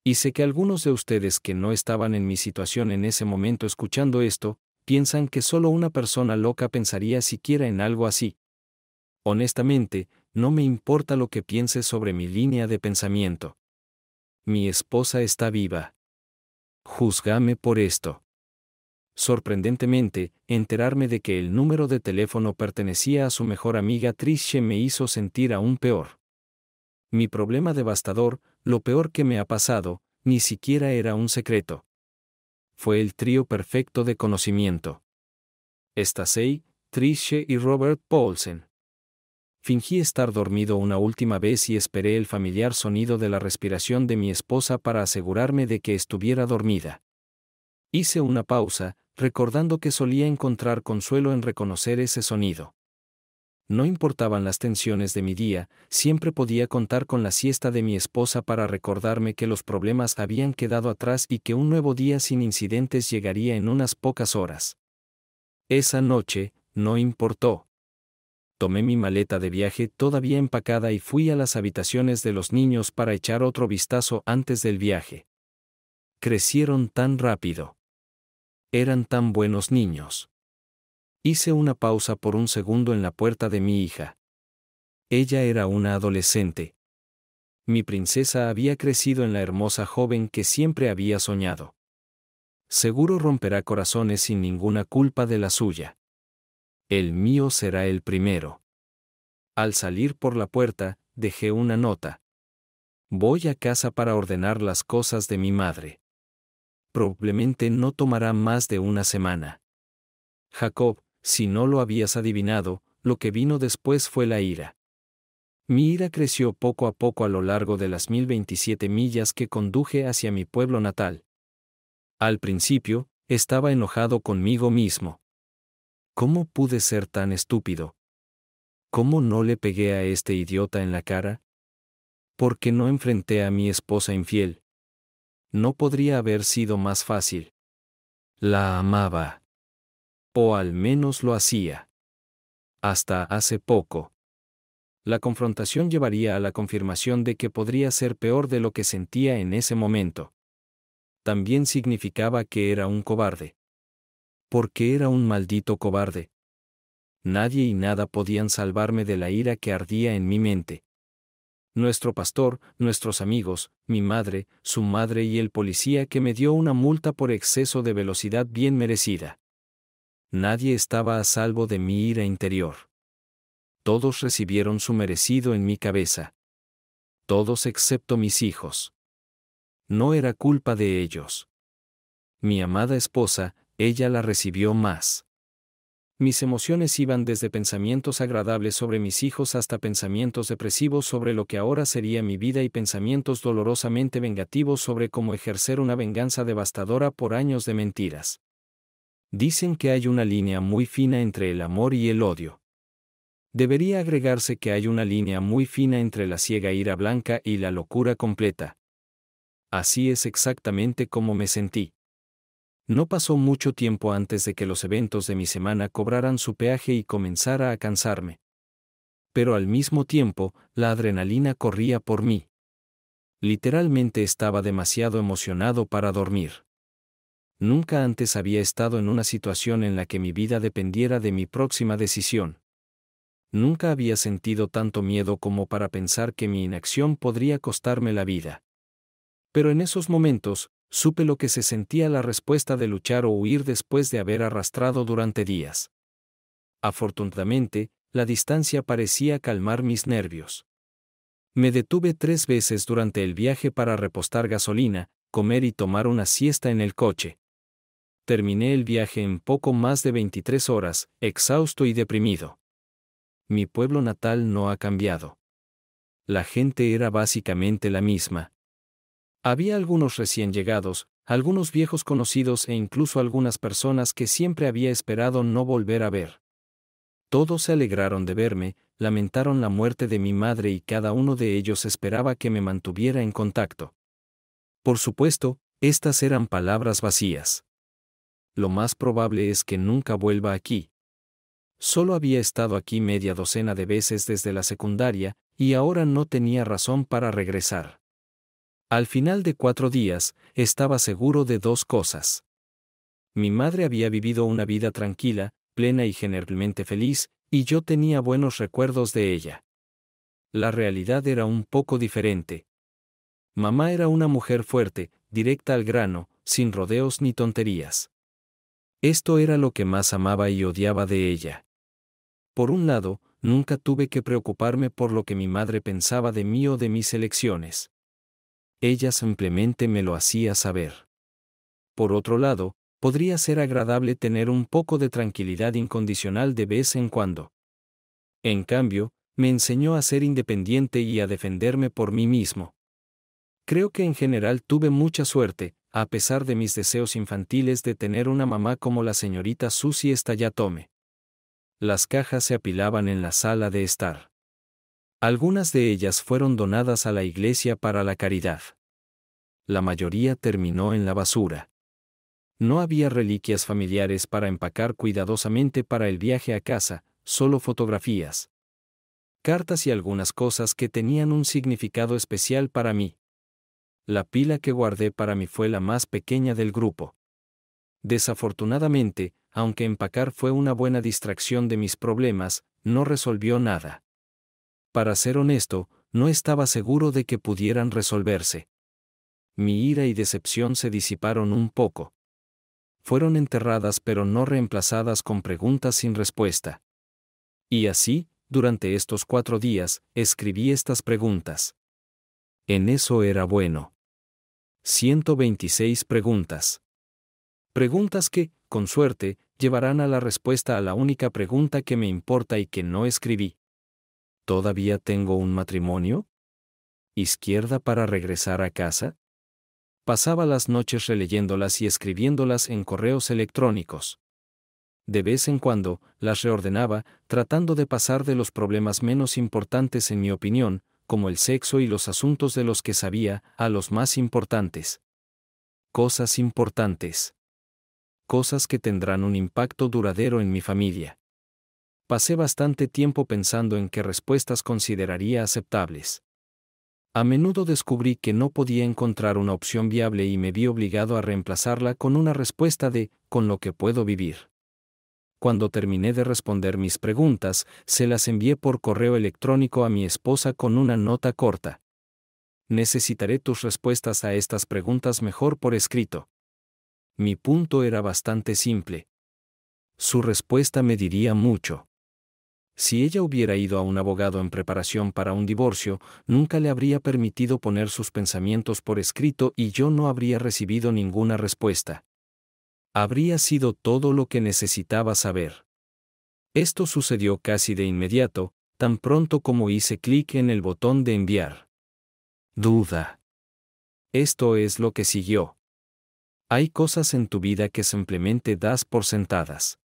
Y sé que algunos de ustedes que no estaban en mi situación en ese momento escuchando esto, piensan que solo una persona loca pensaría siquiera en algo así. Honestamente, no me importa lo que pienses sobre mi línea de pensamiento. Mi esposa está viva. Júzgame por esto. Sorprendentemente, enterarme de que el número de teléfono pertenecía a su mejor amiga Trish me hizo sentir aún peor. Mi problema devastador, lo peor que me ha pasado, ni siquiera era un secreto. Fue el trío perfecto de conocimiento. Stacey, Trish y Robert Paulsen. Fingí estar dormido una última vez y esperé el familiar sonido de la respiración de mi esposa para asegurarme de que estuviera dormida. Hice una pausa, recordando que solía encontrar consuelo en reconocer ese sonido. No importaban las tensiones de mi día, siempre podía contar con la siesta de mi esposa para recordarme que los problemas habían quedado atrás y que un nuevo día sin incidentes llegaría en unas pocas horas. Esa noche, no importó. Tomé mi maleta de viaje todavía empacada y fui a las habitaciones de los niños para echar otro vistazo antes del viaje. Crecieron tan rápido. Eran tan buenos niños. Hice una pausa por un segundo en la puerta de mi hija. Ella era una adolescente. Mi princesa había crecido en la hermosa joven que siempre había soñado. Seguro romperá corazones sin ninguna culpa de la suya. El mío será el primero. Al salir por la puerta, dejé una nota. Voy a casa para ordenar las cosas de mi madre. Probablemente no tomará más de una semana. Jacob, si no lo habías adivinado, lo que vino después fue la ira. Mi ira creció poco a poco a lo largo de las 1027 millas que conduje hacia mi pueblo natal. Al principio, estaba enojado conmigo mismo. ¿Cómo pude ser tan estúpido? ¿Cómo no le pegué a este idiota en la cara? ¿Por qué no enfrenté a mi esposa infiel? No podría haber sido más fácil. La amaba. O al menos lo hacía. Hasta hace poco. La confrontación llevaría a la confirmación de que podría ser peor de lo que sentía en ese momento. También significaba que era un cobarde. ¿Por qué era un maldito cobarde? Nadie y nada podían salvarme de la ira que ardía en mi mente. Nuestro pastor, nuestros amigos, mi madre, su madre y el policía que me dio una multa por exceso de velocidad bien merecida. Nadie estaba a salvo de mi ira interior. Todos recibieron su merecido en mi cabeza. Todos excepto mis hijos. No era culpa de ellos. Mi amada esposa, ella la recibió más. Mis emociones iban desde pensamientos agradables sobre mis hijos hasta pensamientos depresivos sobre lo que ahora sería mi vida y pensamientos dolorosamente vengativos sobre cómo ejercer una venganza devastadora por años de mentiras. Dicen que hay una línea muy fina entre el amor y el odio. Debería agregarse que hay una línea muy fina entre la ciega ira blanca y la locura completa. Así es exactamente como me sentí. No pasó mucho tiempo antes de que los eventos de mi semana cobraran su peaje y comenzara a cansarme. Pero al mismo tiempo, la adrenalina corría por mí. Literalmente estaba demasiado emocionado para dormir. Nunca antes había estado en una situación en la que mi vida dependiera de mi próxima decisión. Nunca había sentido tanto miedo como para pensar que mi inacción podría costarme la vida. Pero en esos momentos, supe lo que se sentía la respuesta de luchar o huir después de haber arrastrado durante días. Afortunadamente, la distancia parecía calmar mis nervios. Me detuve 3 veces durante el viaje para repostar gasolina, comer y tomar una siesta en el coche. Terminé el viaje en poco más de 23 horas, exhausto y deprimido. Mi pueblo natal no ha cambiado. La gente era básicamente la misma. Había algunos recién llegados, algunos viejos conocidos e incluso algunas personas que siempre había esperado no volver a ver. Todos se alegraron de verme, lamentaron la muerte de mi madre y cada uno de ellos esperaba que me mantuviera en contacto. Por supuesto, estas eran palabras vacías. Lo más probable es que nunca vuelva aquí. Solo había estado aquí media docena de veces desde la secundaria, y ahora no tenía razón para regresar. Al final de 4 días, estaba seguro de 2 cosas. Mi madre había vivido una vida tranquila, plena y generalmente feliz, y yo tenía buenos recuerdos de ella. La realidad era un poco diferente. Mamá era una mujer fuerte, directa al grano, sin rodeos ni tonterías. Esto era lo que más amaba y odiaba de ella. Por un lado, nunca tuve que preocuparme por lo que mi madre pensaba de mí o de mis elecciones. Ella simplemente me lo hacía saber. Por otro lado, podría ser agradable tener un poco de tranquilidad incondicional de vez en cuando. En cambio, me enseñó a ser independiente y a defenderme por mí mismo. Creo que en general tuve mucha suerte, a pesar de mis deseos infantiles de tener una mamá como la señorita Susie Stayatome. Las cajas se apilaban en la sala de estar. Algunas de ellas fueron donadas a la iglesia para la caridad. La mayoría terminó en la basura. No había reliquias familiares para empacar cuidadosamente para el viaje a casa, solo fotografías. Cartas y algunas cosas que tenían un significado especial para mí. La pila que guardé para mí fue la más pequeña del grupo. Desafortunadamente, aunque empacar fue una buena distracción de mis problemas, no resolvió nada. Para ser honesto, no estaba seguro de que pudieran resolverse. Mi ira y decepción se disiparon un poco. Fueron enterradas pero no reemplazadas con preguntas sin respuesta. Y así, durante estos 4 días, escribí estas preguntas. En eso era bueno. 126 preguntas. Preguntas que, con suerte, llevarán a la respuesta a la única pregunta que me importa y que no escribí. ¿Todavía tengo un matrimonio? ¿Izquierda para regresar a casa? Pasaba las noches releyéndolas y escribiéndolas en correos electrónicos. De vez en cuando, las reordenaba, tratando de pasar de los problemas menos importantes en mi opinión, como el sexo y los asuntos de los que sabía, a los más importantes. Cosas importantes. Cosas que tendrán un impacto duradero en mi familia. Pasé bastante tiempo pensando en qué respuestas consideraría aceptables. A menudo descubrí que no podía encontrar una opción viable y me vi obligado a reemplazarla con una respuesta de, con lo que puedo vivir. Cuando terminé de responder mis preguntas, se las envié por correo electrónico a mi esposa con una nota corta. Necesitaré tus respuestas a estas preguntas mejor por escrito. Mi punto era bastante simple. Su respuesta me diría mucho. Si ella hubiera ido a un abogado en preparación para un divorcio, nunca le habría permitido poner sus pensamientos por escrito y yo no habría recibido ninguna respuesta. Habría sido todo lo que necesitaba saber. Esto sucedió casi de inmediato, tan pronto como hice clic en el botón de enviar. Duda. Esto es lo que siguió. Hay cosas en tu vida que simplemente das por sentadas.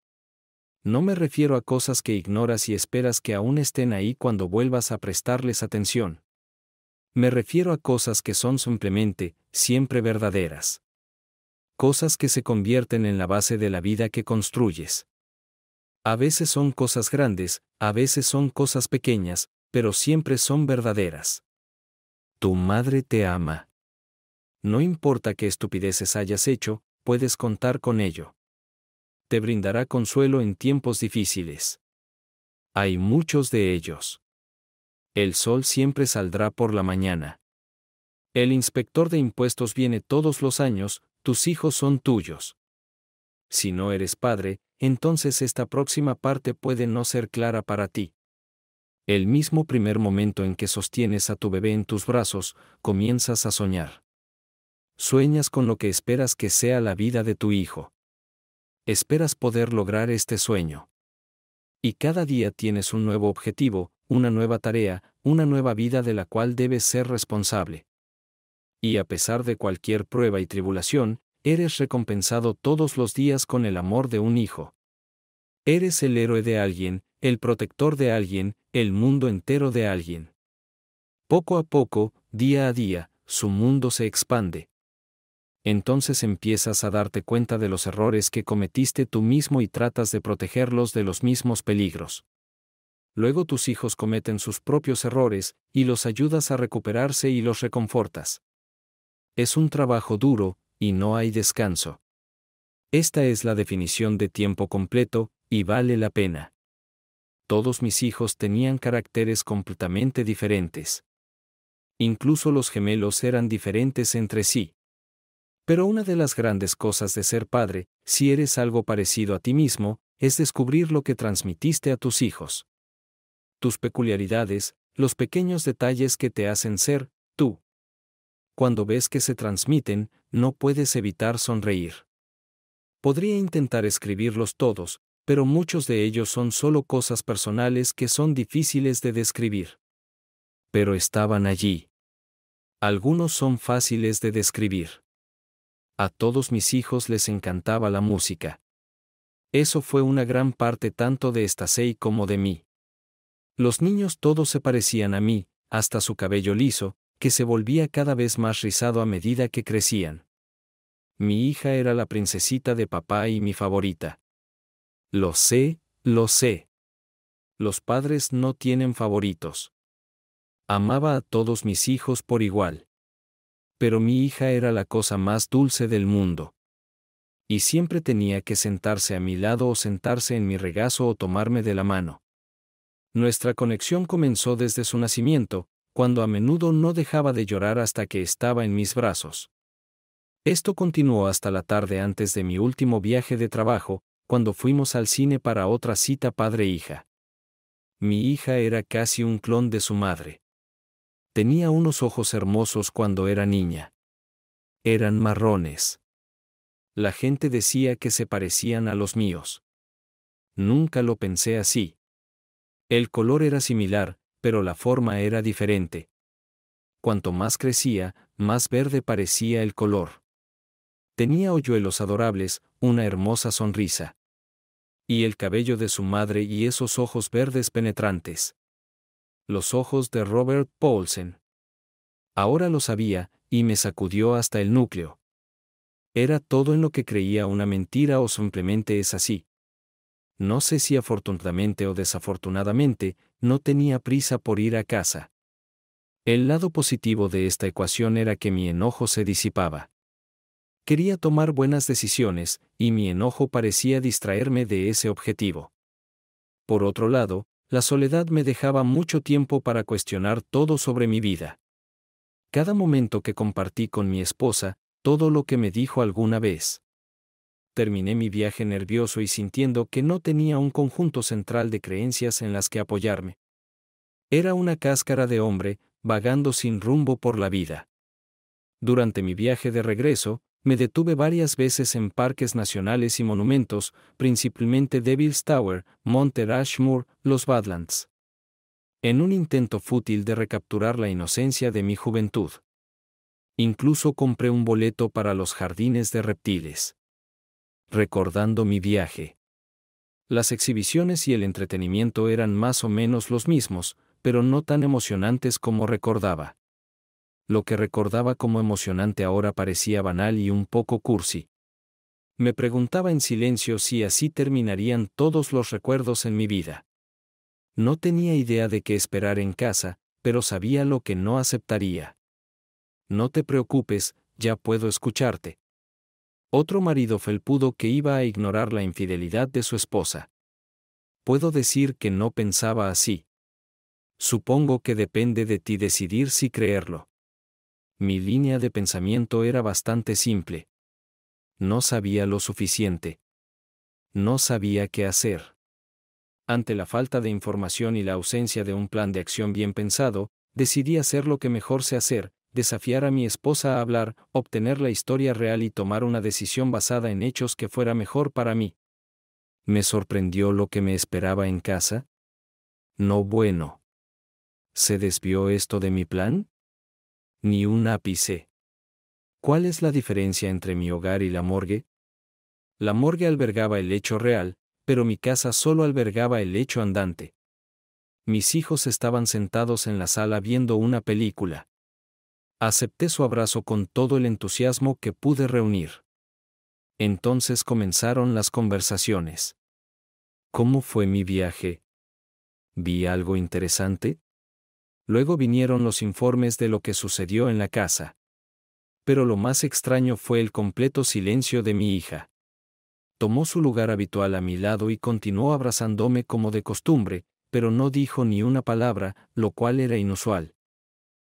No me refiero a cosas que ignoras y esperas que aún estén ahí cuando vuelvas a prestarles atención. Me refiero a cosas que son simplemente, siempre verdaderas. Cosas que se convierten en la base de la vida que construyes. A veces son cosas grandes, a veces son cosas pequeñas, pero siempre son verdaderas. Tu madre te ama. No importa qué estupideces hayas hecho, puedes contar con ello. Te brindará consuelo en tiempos difíciles. Hay muchos de ellos. El sol siempre saldrá por la mañana. El inspector de impuestos viene todos los años, tus hijos son tuyos. Si no eres padre, entonces esta próxima parte puede no ser clara para ti. El mismo primer momento en que sostienes a tu bebé en tus brazos, comienzas a soñar. Sueñas con lo que esperas que sea la vida de tu hijo. Esperas poder lograr este sueño. Y cada día tienes un nuevo objetivo, una nueva tarea, una nueva vida de la cual debes ser responsable. Y a pesar de cualquier prueba y tribulación, eres recompensado todos los días con el amor de un hijo. Eres el héroe de alguien, el protector de alguien, el mundo entero de alguien. Poco a poco, día a día, su mundo se expande. Entonces empiezas a darte cuenta de los errores que cometiste tú mismo y tratas de protegerlos de los mismos peligros. Luego tus hijos cometen sus propios errores, y los ayudas a recuperarse y los reconfortas. Es un trabajo duro, y no hay descanso. Esta es la definición de tiempo completo, y vale la pena. Todos mis hijos tenían caracteres completamente diferentes. Incluso los gemelos eran diferentes entre sí. Pero una de las grandes cosas de ser padre, si eres algo parecido a ti mismo, es descubrir lo que transmitiste a tus hijos. Tus peculiaridades, los pequeños detalles que te hacen ser, tú. Cuando ves que se transmiten, no puedes evitar sonreír. Podría intentar escribirlos todos, pero muchos de ellos son solo cosas personales que son difíciles de describir. Pero estaban allí. Algunos son fáciles de describir. A todos mis hijos les encantaba la música. Eso fue una gran parte tanto de Stacey como de mí. Los niños todos se parecían a mí, hasta su cabello liso, que se volvía cada vez más rizado a medida que crecían. Mi hija era la princesita de papá y mi favorita. Lo sé, lo sé. Los padres no tienen favoritos. Amaba a todos mis hijos por igual. Pero mi hija era la cosa más dulce del mundo. Y siempre tenía que sentarse a mi lado o sentarse en mi regazo o tomarme de la mano. Nuestra conexión comenzó desde su nacimiento, cuando a menudo no dejaba de llorar hasta que estaba en mis brazos. Esto continuó hasta la tarde antes de mi último viaje de trabajo, cuando fuimos al cine para otra cita padre-hija. Mi hija era casi un clon de su madre. Tenía unos ojos hermosos cuando era niña. Eran marrones. La gente decía que se parecían a los míos. Nunca lo pensé así. El color era similar, pero la forma era diferente. Cuanto más crecía, más verde parecía el color. Tenía hoyuelos adorables, una hermosa sonrisa. Y el cabello de su madre y esos ojos verdes penetrantes. Los ojos de Robert Paulsen. Ahora lo sabía, y me sacudió hasta el núcleo. ¿Era todo en lo que creía una mentira o simplemente es así? No sé si afortunadamente o desafortunadamente, no tenía prisa por ir a casa. El lado positivo de esta ecuación era que mi enojo se disipaba. Quería tomar buenas decisiones, y mi enojo parecía distraerme de ese objetivo. Por otro lado, la soledad me dejaba mucho tiempo para cuestionar todo sobre mi vida. Cada momento que compartí con mi esposa, todo lo que me dijo alguna vez. Terminé mi viaje nervioso y sintiendo que no tenía un conjunto central de creencias en las que apoyarme. Era una cáscara de hombre, vagando sin rumbo por la vida. Durante mi viaje de regreso, me detuve varias veces en parques nacionales y monumentos, principalmente Devil's Tower, Monte Rushmore, los Badlands. En un intento fútil de recapturar la inocencia de mi juventud. Incluso compré un boleto para los jardines de reptiles. Recordando mi viaje. Las exhibiciones y el entretenimiento eran más o menos los mismos, pero no tan emocionantes como recordaba. Lo que recordaba como emocionante ahora parecía banal y un poco cursi. Me preguntaba en silencio si así terminarían todos los recuerdos en mi vida. No tenía idea de qué esperar en casa, pero sabía lo que no aceptaría. No te preocupes, ya puedo escucharte. Otro marido felpudo que iba a ignorar la infidelidad de su esposa. Puedo decir que no pensaba así. Supongo que depende de ti decidir si creerlo. Mi línea de pensamiento era bastante simple. No sabía lo suficiente. No sabía qué hacer. Ante la falta de información y la ausencia de un plan de acción bien pensado, decidí hacer lo que mejor sé hacer, desafiar a mi esposa a hablar, obtener la historia real y tomar una decisión basada en hechos que fuera mejor para mí. ¿Me sorprendió lo que me esperaba en casa? No bueno. ¿Se desvió esto de mi plan? Ni un ápice. ¿Cuál es la diferencia entre mi hogar y la morgue? La morgue albergaba el hecho real, pero mi casa solo albergaba el hecho andante. Mis hijos estaban sentados en la sala viendo una película. Acepté su abrazo con todo el entusiasmo que pude reunir. Entonces comenzaron las conversaciones. ¿Cómo fue mi viaje? ¿Vi algo interesante? Luego vinieron los informes de lo que sucedió en la casa. Pero lo más extraño fue el completo silencio de mi hija. Tomó su lugar habitual a mi lado y continuó abrazándome como de costumbre, pero no dijo ni una palabra, lo cual era inusual.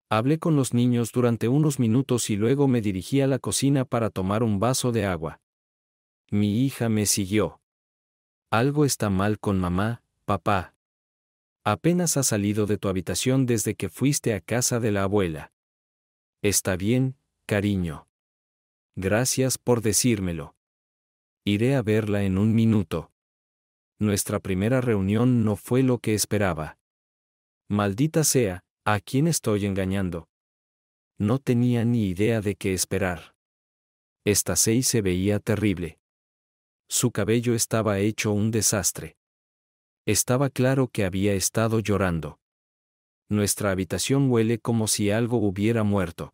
Hablé con los niños durante unos minutos y luego me dirigí a la cocina para tomar un vaso de agua. Mi hija me siguió. Algo está mal con mamá, papá. Apenas has salido de tu habitación desde que fuiste a casa de la abuela. Está bien, cariño. Gracias por decírmelo. Iré a verla en un minuto. Nuestra primera reunión no fue lo que esperaba. Maldita sea, ¿a quién estoy engañando? No tenía ni idea de qué esperar. Esta seis se veía terrible. Su cabello estaba hecho un desastre. Estaba claro que había estado llorando. Nuestra habitación huele como si algo hubiera muerto.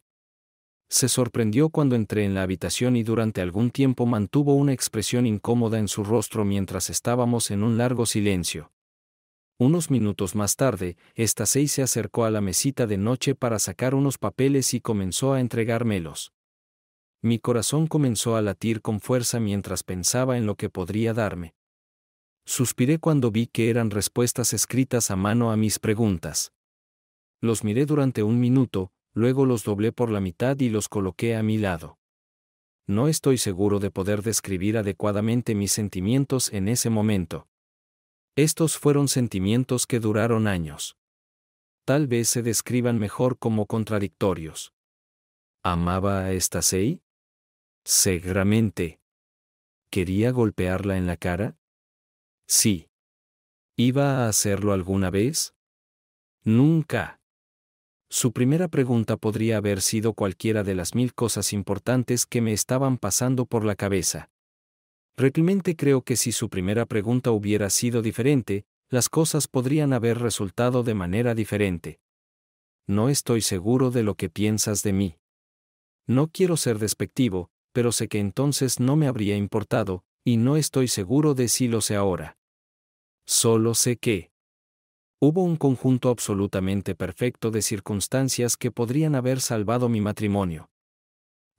Se sorprendió cuando entré en la habitación y durante algún tiempo mantuvo una expresión incómoda en su rostro mientras estábamos en un largo silencio. Unos minutos más tarde, esta seis se acercó a la mesita de noche para sacar unos papeles y comenzó a entregármelos. Mi corazón comenzó a latir con fuerza mientras pensaba en lo que podría darme. Suspiré cuando vi que eran respuestas escritas a mano a mis preguntas. Los miré durante un minuto, luego los doblé por la mitad y los coloqué a mi lado. No estoy seguro de poder describir adecuadamente mis sentimientos en ese momento. Estos fueron sentimientos que duraron años. Tal vez se describan mejor como contradictorios. ¿Amaba a esta Sei? Seguramente. ¿Quería golpearla en la cara? Sí. ¿Iba a hacerlo alguna vez? Nunca. Su primera pregunta podría haber sido cualquiera de las 1000 cosas importantes que me estaban pasando por la cabeza. Realmente creo que si su primera pregunta hubiera sido diferente, las cosas podrían haber resultado de manera diferente. No estoy seguro de lo que piensas de mí. No quiero ser despectivo, pero sé que entonces no me habría importado, y no estoy seguro de si lo sé ahora. Solo sé que hubo un conjunto absolutamente perfecto de circunstancias que podrían haber salvado mi matrimonio.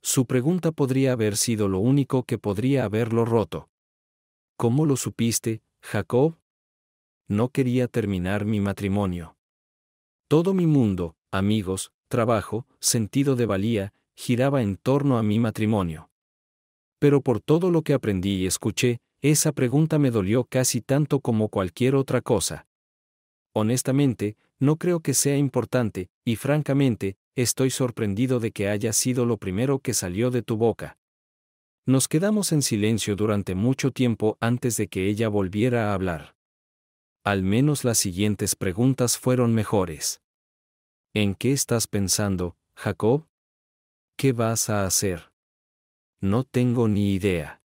Su pregunta podría haber sido lo único que podría haberlo roto. ¿Cómo lo supiste, Jacob? No quería terminar mi matrimonio. Todo mi mundo, amigos, trabajo, sentido de valía, giraba en torno a mi matrimonio. Pero por todo lo que aprendí y escuché, esa pregunta me dolió casi tanto como cualquier otra cosa. Honestamente, no creo que sea importante, y francamente, estoy sorprendido de que haya sido lo primero que salió de tu boca. Nos quedamos en silencio durante mucho tiempo antes de que ella volviera a hablar. Al menos las siguientes preguntas fueron mejores. ¿En qué estás pensando, Jacob? ¿Qué vas a hacer? No tengo ni idea.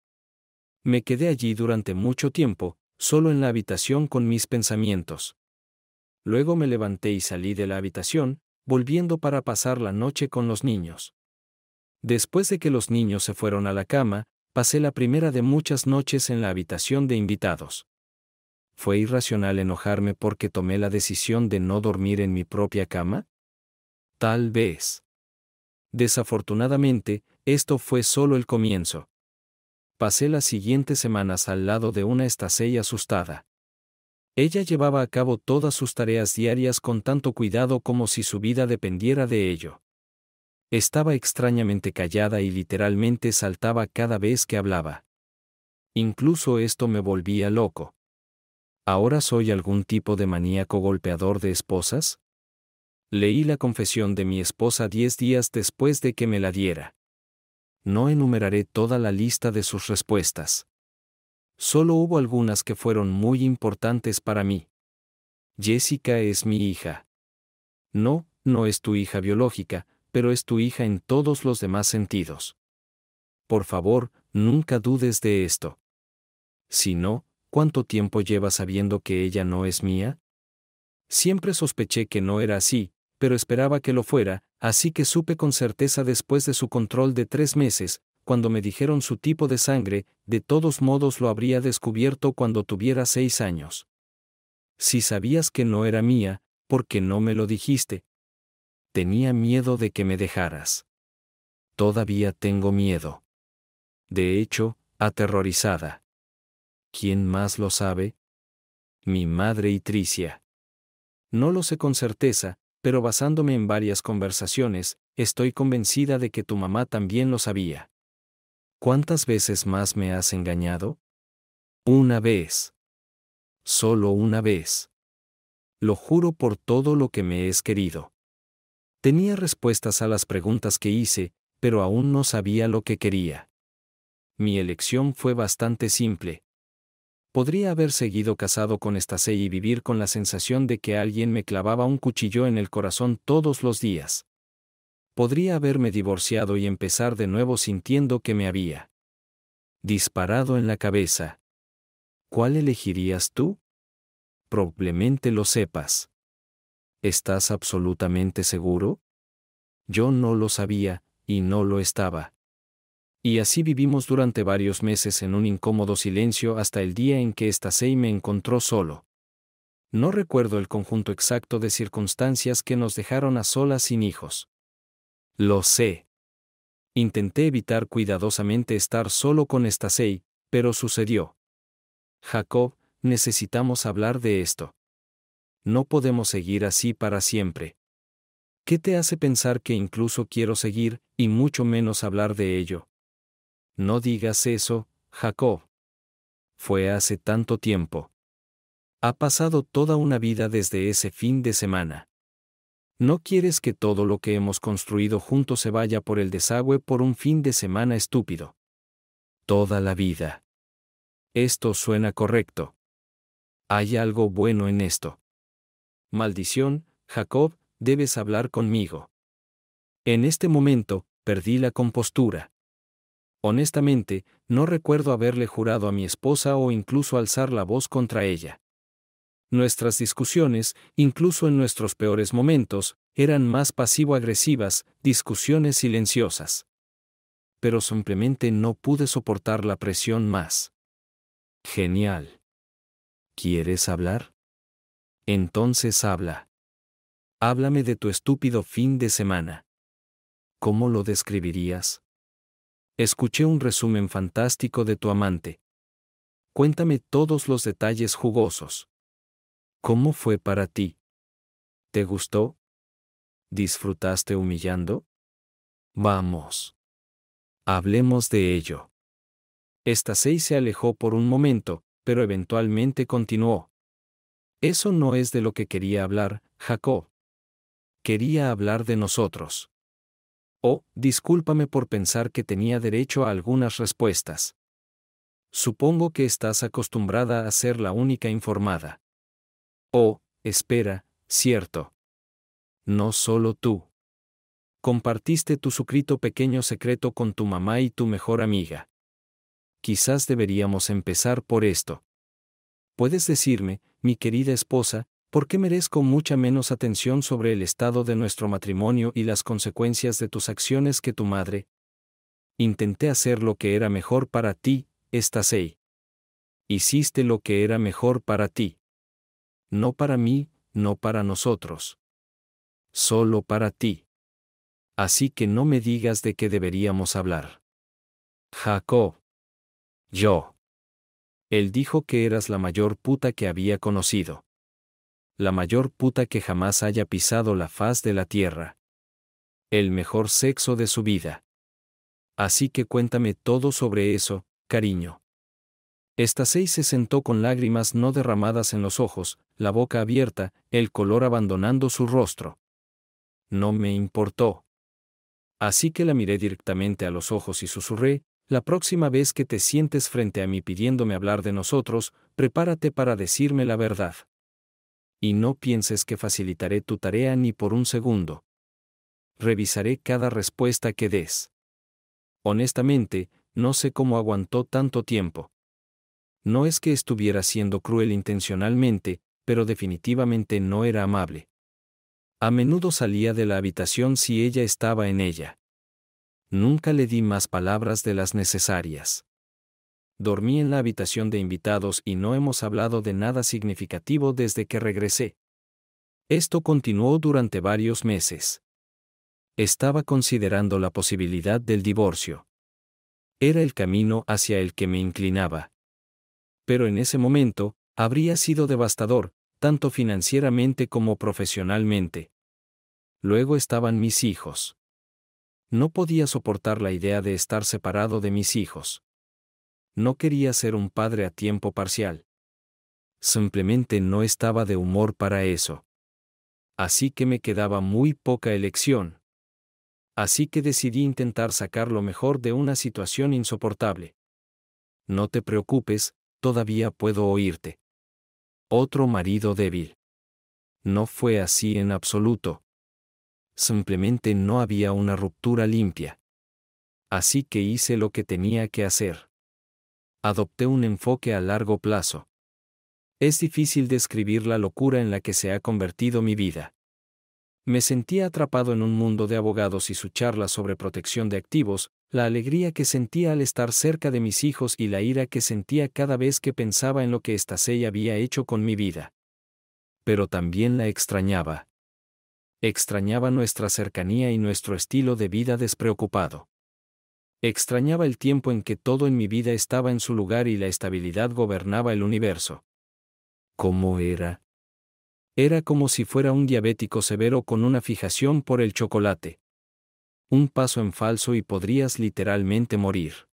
Me quedé allí durante mucho tiempo, solo en la habitación con mis pensamientos. Luego me levanté y salí de la habitación, volviendo para pasar la noche con los niños. Después de que los niños se fueron a la cama, pasé la primera de muchas noches en la habitación de invitados. ¿Fue irracional enojarme porque tomé la decisión de no dormir en mi propia cama? Tal vez. Desafortunadamente, esto fue solo el comienzo. Pasé las siguientes semanas al lado de una Stacey asustada. Ella llevaba a cabo todas sus tareas diarias con tanto cuidado como si su vida dependiera de ello. Estaba extrañamente callada y literalmente saltaba cada vez que hablaba. Incluso esto me volvía loco. ¿Ahora soy algún tipo de maníaco golpeador de esposas? Leí la confesión de mi esposa 10 días después de que me la diera. No enumeraré toda la lista de sus respuestas. Solo hubo algunas que fueron muy importantes para mí. Jessica es mi hija. No, no es tu hija biológica, pero es tu hija en todos los demás sentidos. Por favor, nunca dudes de esto. Si no, ¿cuánto tiempo llevas sabiendo que ella no es mía? Siempre sospeché que no era así, pero esperaba que lo fuera, así que supe con certeza después de su control de 3 meses, cuando me dijeron su tipo de sangre, de todos modos lo habría descubierto cuando tuviera 6 años. Si sabías que no era mía, ¿por qué no me lo dijiste? Tenía miedo de que me dejaras. Todavía tengo miedo. De hecho, aterrorizada. ¿Quién más lo sabe? Mi madre y Tricia. No lo sé con certeza, pero basándome en varias conversaciones, estoy convencida de que tu mamá también lo sabía. ¿Cuántas veces más me has engañado? Una vez. Solo una vez. Lo juro por todo lo que me es querido. Tenía respuestas a las preguntas que hice, pero aún no sabía lo que quería. Mi elección fue bastante simple. Podría haber seguido casado con Stacey y vivir con la sensación de que alguien me clavaba un cuchillo en el corazón todos los días. Podría haberme divorciado y empezar de nuevo sintiendo que me había disparado en la cabeza. ¿Cuál elegirías tú? Probablemente lo sepas. ¿Estás absolutamente seguro? Yo no lo sabía, y no lo estaba. Y así vivimos durante varios meses en un incómodo silencio hasta el día en que Stacey me encontró solo. No recuerdo el conjunto exacto de circunstancias que nos dejaron a solas sin hijos. Lo sé. Intenté evitar cuidadosamente estar solo con Stacey, pero sucedió. Jacob, necesitamos hablar de esto. No podemos seguir así para siempre. ¿Qué te hace pensar que incluso quiero seguir, y mucho menos hablar de ello? No digas eso, Jacob. Fue hace tanto tiempo. Ha pasado toda una vida desde ese fin de semana. ¿No quieres que todo lo que hemos construido juntos se vaya por el desagüe por un fin de semana estúpido? Toda la vida. Esto suena correcto. Hay algo bueno en esto. Maldición, Jacob, debes hablar conmigo. En este momento, perdí la compostura. Honestamente, no recuerdo haberle jurado a mi esposa o incluso alzar la voz contra ella. Nuestras discusiones, incluso en nuestros peores momentos, eran más pasivo-agresivas, discusiones silenciosas. Pero simplemente no pude soportar la presión más. Genial. ¿Quieres hablar? Entonces habla. Háblame de tu estúpido fin de semana. ¿Cómo lo describirías? Escuché un resumen fantástico de tu amante. Cuéntame todos los detalles jugosos. ¿Cómo fue para ti? ¿Te gustó? ¿Disfrutaste humillando? Vamos. Hablemos de ello. Stacey se alejó por un momento, pero eventualmente continuó. Eso no es de lo que quería hablar, Jacob. Quería hablar de nosotros. Oh, discúlpame por pensar que tenía derecho a algunas respuestas. Supongo que estás acostumbrada a ser la única informada. Oh, espera, cierto. No solo tú. Compartiste tu secreto pequeño secreto con tu mamá y tu mejor amiga. Quizás deberíamos empezar por esto. ¿Puedes decirme, mi querida esposa, por qué merezco mucha menos atención sobre el estado de nuestro matrimonio y las consecuencias de tus acciones que tu madre? Intenté hacer lo que era mejor para ti, Stacey. Hiciste lo que era mejor para ti. No para mí, no para nosotros. Solo para ti. Así que no me digas de qué deberíamos hablar. Jacob. Yo. Él dijo que eras la mayor puta que había conocido. La mayor puta que jamás haya pisado la faz de la tierra. El mejor sexo de su vida. Así que cuéntame todo sobre eso, cariño. Stacey se sentó con lágrimas no derramadas en los ojos, la boca abierta, el color abandonando su rostro. No me importó. Así que la miré directamente a los ojos y susurré, la próxima vez que te sientes frente a mí pidiéndome hablar de nosotros, prepárate para decirme la verdad. Y no pienses que facilitaré tu tarea ni por un segundo. Revisaré cada respuesta que des. Honestamente, no sé cómo aguantó tanto tiempo. No es que estuviera siendo cruel intencionalmente, pero definitivamente no era amable. A menudo salía de la habitación si ella estaba en ella. Nunca le di más palabras de las necesarias. Dormí en la habitación de invitados y no hemos hablado de nada significativo desde que regresé. Esto continuó durante varios meses. Estaba considerando la posibilidad del divorcio. Era el camino hacia el que me inclinaba. Pero en ese momento, habría sido devastador, tanto financieramente como profesionalmente. Luego estaban mis hijos. No podía soportar la idea de estar separado de mis hijos. No quería ser un padre a tiempo parcial. Simplemente no estaba de humor para eso. Así que me quedaba muy poca elección. Así que decidí intentar sacar lo mejor de una situación insoportable. No te preocupes, todavía puedo oírte. Otro marido débil. No fue así en absoluto. Simplemente no había una ruptura limpia. Así que hice lo que tenía que hacer. Adopté un enfoque a largo plazo. Es difícil describir la locura en la que se ha convertido mi vida. Me sentía atrapado en un mundo de abogados y su charla sobre protección de activos, la alegría que sentía al estar cerca de mis hijos y la ira que sentía cada vez que pensaba en lo que Stacey había hecho con mi vida. Pero también la extrañaba. Extrañaba nuestra cercanía y nuestro estilo de vida despreocupado. Extrañaba el tiempo en que todo en mi vida estaba en su lugar y la estabilidad gobernaba el universo. ¿Cómo era? Era como si fuera un diabético severo con una fijación por el chocolate. Un paso en falso y podrías literalmente morir.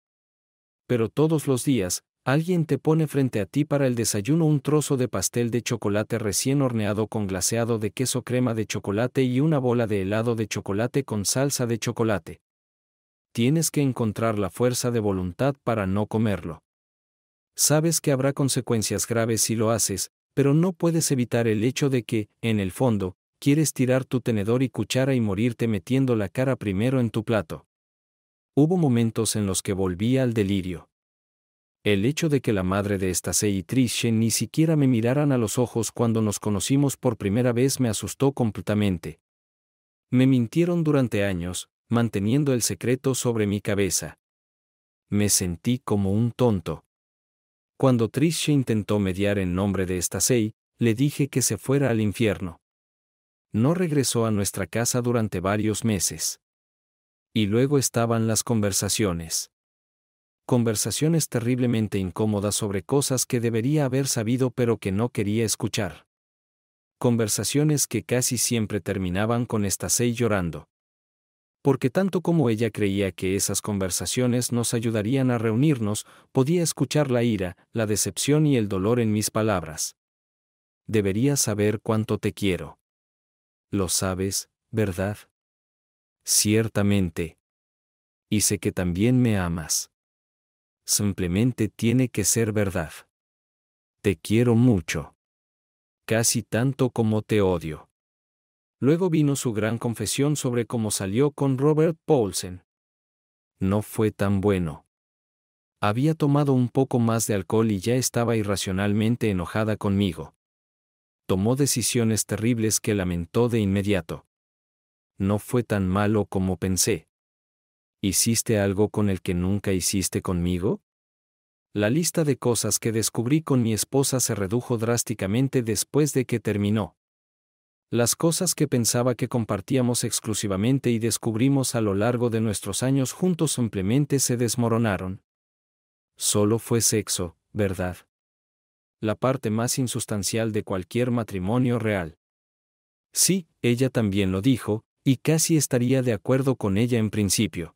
Pero todos los días, alguien te pone frente a ti para el desayuno un trozo de pastel de chocolate recién horneado con glaseado de queso crema de chocolate y una bola de helado de chocolate con salsa de chocolate. Tienes que encontrar la fuerza de voluntad para no comerlo. Sabes que habrá consecuencias graves si lo haces, pero no puedes evitar el hecho de que, en el fondo, quieres tirar tu tenedor y cuchara y morirte metiendo la cara primero en tu plato. Hubo momentos en los que volví al delirio. El hecho de que la madre de Stacey y Trish ni siquiera me miraran a los ojos cuando nos conocimos por primera vez me asustó completamente. Me mintieron durante años, manteniendo el secreto sobre mi cabeza. Me sentí como un tonto. Cuando Trish intentó mediar en nombre de Stacey, le dije que se fuera al infierno. No regresó a nuestra casa durante varios meses. Y luego estaban las conversaciones. Conversaciones terriblemente incómodas sobre cosas que debería haber sabido pero que no quería escuchar. Conversaciones que casi siempre terminaban con Stacey llorando. Porque tanto como ella creía que esas conversaciones nos ayudarían a reunirnos, podía escuchar la ira, la decepción y el dolor en mis palabras. Deberías saber cuánto te quiero. Lo sabes, ¿verdad? Ciertamente. Y sé que también me amas. Simplemente tiene que ser verdad. Te quiero mucho. Casi tanto como te odio. Luego vino su gran confesión sobre cómo salió con Robert Paulsen. No fue tan bueno. Había tomado un poco más de alcohol y ya estaba irracionalmente enojada conmigo. Tomó decisiones terribles que lamentó de inmediato. No fue tan malo como pensé. ¿Hiciste algo con el que nunca hiciste conmigo? La lista de cosas que descubrí con mi esposa se redujo drásticamente después de que terminó. Las cosas que pensaba que compartíamos exclusivamente y descubrimos a lo largo de nuestros años juntos simplemente se desmoronaron. Solo fue sexo, ¿verdad? La parte más insustancial de cualquier matrimonio real. Sí, ella también lo dijo, y casi estaría de acuerdo con ella en principio.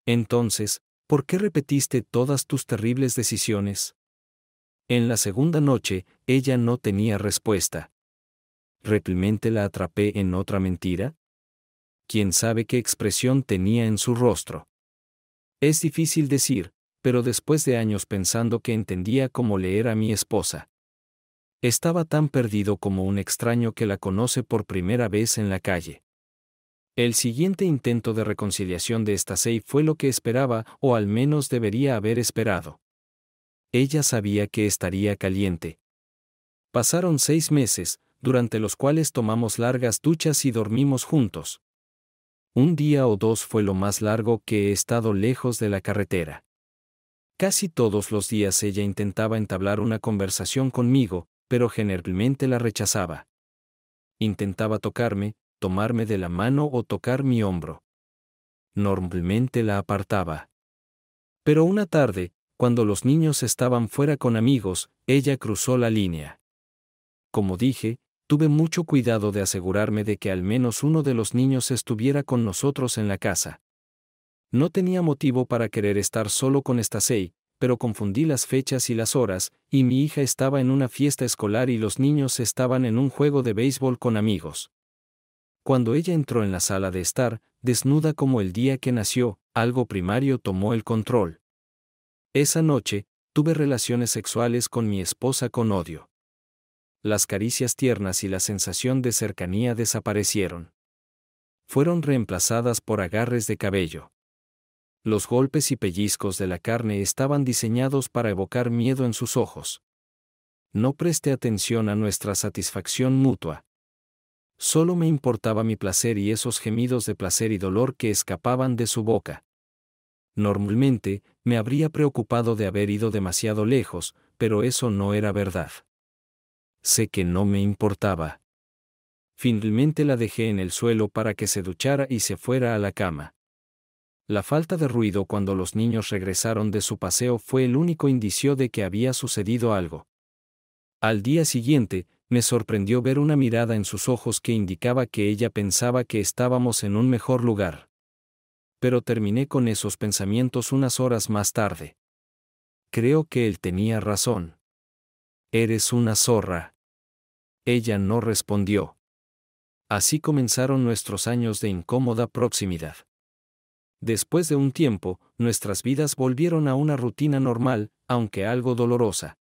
Entonces, ¿por qué repetiste todas tus terribles decisiones? En la segunda noche, ella no tenía respuesta. ¿Realmente la atrapé en otra mentira? ¿Quién sabe qué expresión tenía en su rostro? Es difícil decir, pero después de años pensando que entendía cómo leer a mi esposa. Estaba tan perdido como un extraño que la conoce por primera vez en la calle. El siguiente intento de reconciliación de Stacey fue lo que esperaba, o al menos debería haber esperado. Ella sabía que estaría caliente. Pasaron 6 meses, durante los cuales tomamos largas duchas y dormimos juntos. Un día o dos fue lo más largo que he estado lejos de la carretera. Casi todos los días ella intentaba entablar una conversación conmigo, pero generalmente la rechazaba. Intentaba tocarme, tomarme de la mano o tocar mi hombro. Normalmente la apartaba. Pero una tarde, cuando los niños estaban fuera con amigos, ella cruzó la línea. Como dije, tuve mucho cuidado de asegurarme de que al menos uno de los niños estuviera con nosotros en la casa. No tenía motivo para querer estar solo con Stacey, pero confundí las fechas y las horas, y mi hija estaba en una fiesta escolar y los niños estaban en un juego de béisbol con amigos. Cuando ella entró en la sala de estar, desnuda como el día que nació, algo primario tomó el control. Esa noche, tuve relaciones sexuales con mi esposa con odio. Las caricias tiernas y la sensación de cercanía desaparecieron. Fueron reemplazadas por agarres de cabello. Los golpes y pellizcos de la carne estaban diseñados para evocar miedo en sus ojos. No presté atención a nuestra satisfacción mutua. Solo me importaba mi placer y esos gemidos de placer y dolor que escapaban de su boca. Normalmente, me habría preocupado de haber ido demasiado lejos, pero eso no era verdad. Sé que no me importaba. Finalmente la dejé en el suelo para que se duchara y se fuera a la cama. La falta de ruido cuando los niños regresaron de su paseo fue el único indicio de que había sucedido algo. Al día siguiente, me sorprendió ver una mirada en sus ojos que indicaba que ella pensaba que estábamos en un mejor lugar. Pero terminé con esos pensamientos unas horas más tarde. Creo que él tenía razón. Eres una zorra. Ella no respondió. Así comenzaron nuestros años de incómoda proximidad. Después de un tiempo, nuestras vidas volvieron a una rutina normal, aunque algo dolorosa.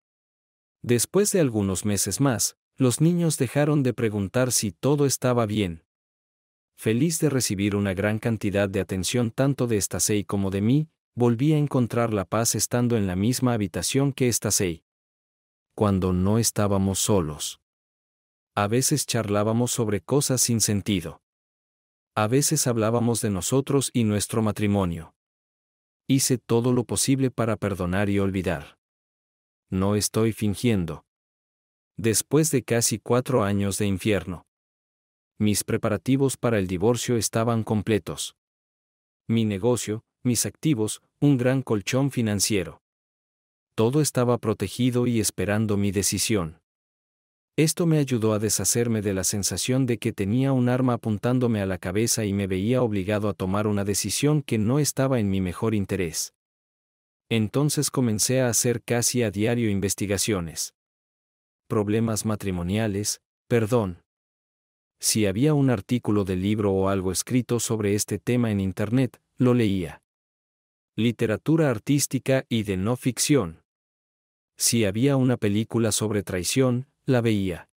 Después de algunos meses más, los niños dejaron de preguntar si todo estaba bien. Feliz de recibir una gran cantidad de atención tanto de Stacey como de mí, volví a encontrar la paz estando en la misma habitación que Stacey. Cuando no estábamos solos. A veces charlábamos sobre cosas sin sentido. A veces hablábamos de nosotros y nuestro matrimonio. Hice todo lo posible para perdonar y olvidar. No estoy fingiendo. Después de casi 4 años de infierno. Mis preparativos para el divorcio estaban completos. Mi negocio, mis activos, un gran colchón financiero. Todo estaba protegido y esperando mi decisión. Esto me ayudó a deshacerme de la sensación de que tenía un arma apuntándome a la cabeza y me veía obligado a tomar una decisión que no estaba en mi mejor interés. Entonces comencé a hacer casi a diario investigaciones. Problemas matrimoniales, perdón. Si había un artículo de libro o algo escrito sobre este tema en Internet, lo leía. Literatura artística y de no ficción. Si había una película sobre traición, la veía.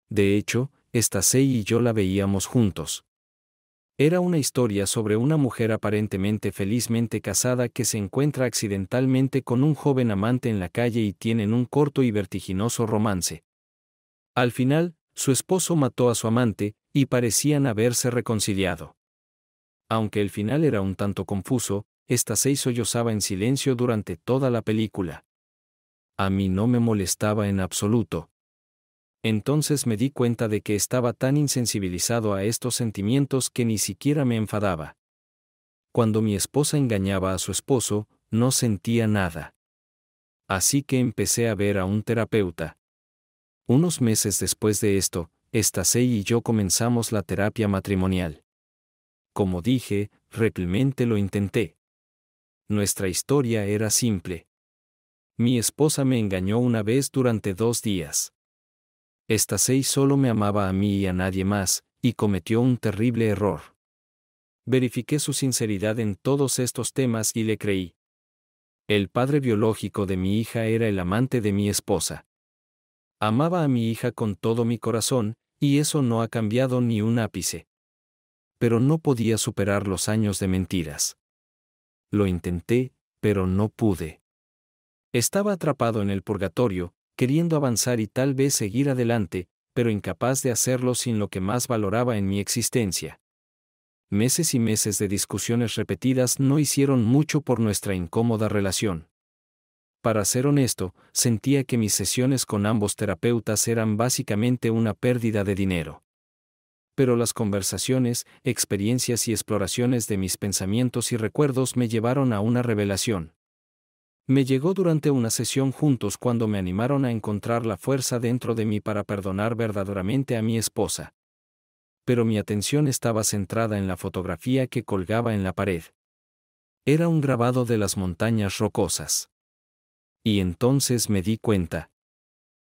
De hecho, Stacey y yo la veíamos juntos. Era una historia sobre una mujer aparentemente felizmente casada que se encuentra accidentalmente con un joven amante en la calle y tienen un corto y vertiginoso romance. Al final, su esposo mató a su amante, y parecían haberse reconciliado. Aunque el final era un tanto confuso, Stacey sollozaba en silencio durante toda la película. A mí no me molestaba en absoluto. Entonces me di cuenta de que estaba tan insensibilizado a estos sentimientos que ni siquiera me enfadaba. Cuando mi esposa engañaba a su esposo, no sentía nada. Así que empecé a ver a un terapeuta. Unos meses después de esto, Stacey y yo comenzamos la terapia matrimonial. Como dije, realmente lo intenté. Nuestra historia era simple. Mi esposa me engañó una vez durante 2 días. Stacey solo me amaba a mí y a nadie más, y cometió un terrible error. Verifiqué su sinceridad en todos estos temas y le creí. El padre biológico de mi hija era el amante de mi esposa. Amaba a mi hija con todo mi corazón, y eso no ha cambiado ni un ápice. Pero no podía superar los años de mentiras. Lo intenté, pero no pude. Estaba atrapado en el purgatorio, queriendo avanzar y tal vez seguir adelante, pero incapaz de hacerlo sin lo que más valoraba en mi existencia. Meses y meses de discusiones repetidas no hicieron mucho por nuestra incómoda relación. Para ser honesto, sentía que mis sesiones con ambos terapeutas eran básicamente una pérdida de dinero. Pero las conversaciones, experiencias y exploraciones de mis pensamientos y recuerdos me llevaron a una revelación. Me llegó durante una sesión juntos cuando me animaron a encontrar la fuerza dentro de mí para perdonar verdaderamente a mi esposa. Pero mi atención estaba centrada en la fotografía que colgaba en la pared. Era un grabado de las montañas rocosas. Y entonces me di cuenta.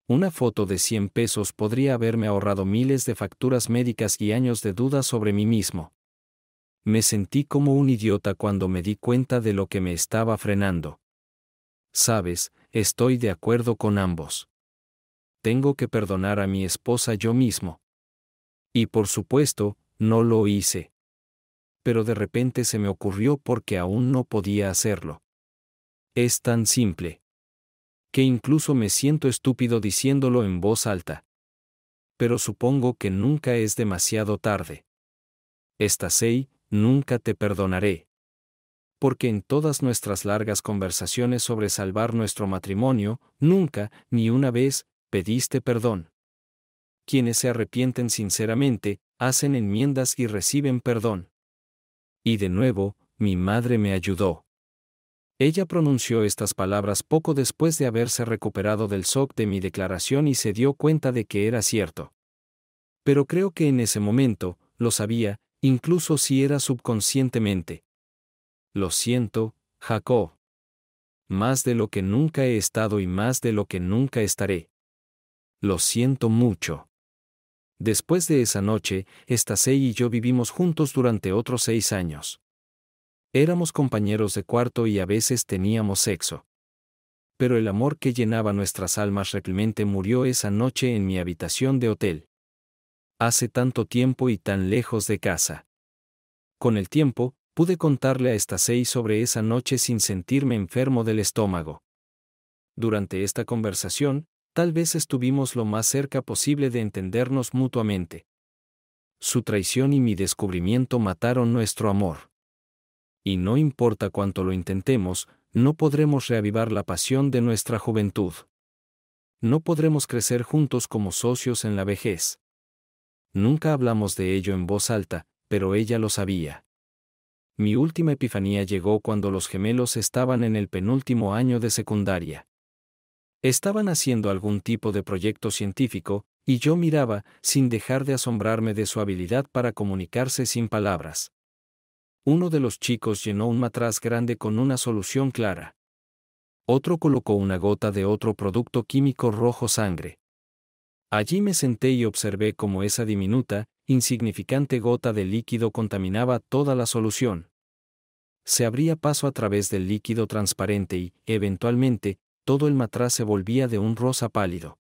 Una foto de 100 pesos podría haberme ahorrado miles de facturas médicas y años de dudas sobre mí mismo. Me sentí como un idiota cuando me di cuenta de lo que me estaba frenando. Sabes, estoy de acuerdo con ambos. Tengo que perdonar a mi esposa yo mismo. Y por supuesto, no lo hice. Pero de repente se me ocurrió porque aún no podía hacerlo. Es tan simple. Que incluso me siento estúpido diciéndolo en voz alta. Pero supongo que nunca es demasiado tarde. Stacey, nunca te perdonaré. Porque en todas nuestras largas conversaciones sobre salvar nuestro matrimonio, nunca, ni una vez, pediste perdón. Quienes se arrepienten sinceramente, hacen enmiendas y reciben perdón. Y de nuevo, mi madre me ayudó. Ella pronunció estas palabras poco después de haberse recuperado del shock de mi declaración y se dio cuenta de que era cierto. Pero creo que en ese momento, lo sabía, incluso si era subconscientemente. Lo siento, Jacob. Más de lo que nunca he estado y más de lo que nunca estaré. Lo siento mucho. Después de esa noche, Stacey y yo vivimos juntos durante otros 6 años. Éramos compañeros de cuarto y a veces teníamos sexo. Pero el amor que llenaba nuestras almas realmente murió esa noche en mi habitación de hotel. Hace tanto tiempo y tan lejos de casa. Con el tiempo, pude contarle a Stacey sobre esa noche sin sentirme enfermo del estómago. Durante esta conversación, tal vez estuvimos lo más cerca posible de entendernos mutuamente. Su traición y mi descubrimiento mataron nuestro amor. Y no importa cuánto lo intentemos, no podremos reavivar la pasión de nuestra juventud. No podremos crecer juntos como socios en la vejez. Nunca hablamos de ello en voz alta, pero ella lo sabía. Mi última epifanía llegó cuando los gemelos estaban en el penúltimo año de secundaria. Estaban haciendo algún tipo de proyecto científico, y yo miraba, sin dejar de asombrarme de su habilidad para comunicarse sin palabras. Uno de los chicos llenó un matraz grande con una solución clara. Otro colocó una gota de otro producto químico rojo sangre. Allí me senté y observé cómo esa diminuta, insignificante gota de líquido contaminaba toda la solución. Se abría paso a través del líquido transparente y, eventualmente, todo el matraz se volvía de un rosa pálido.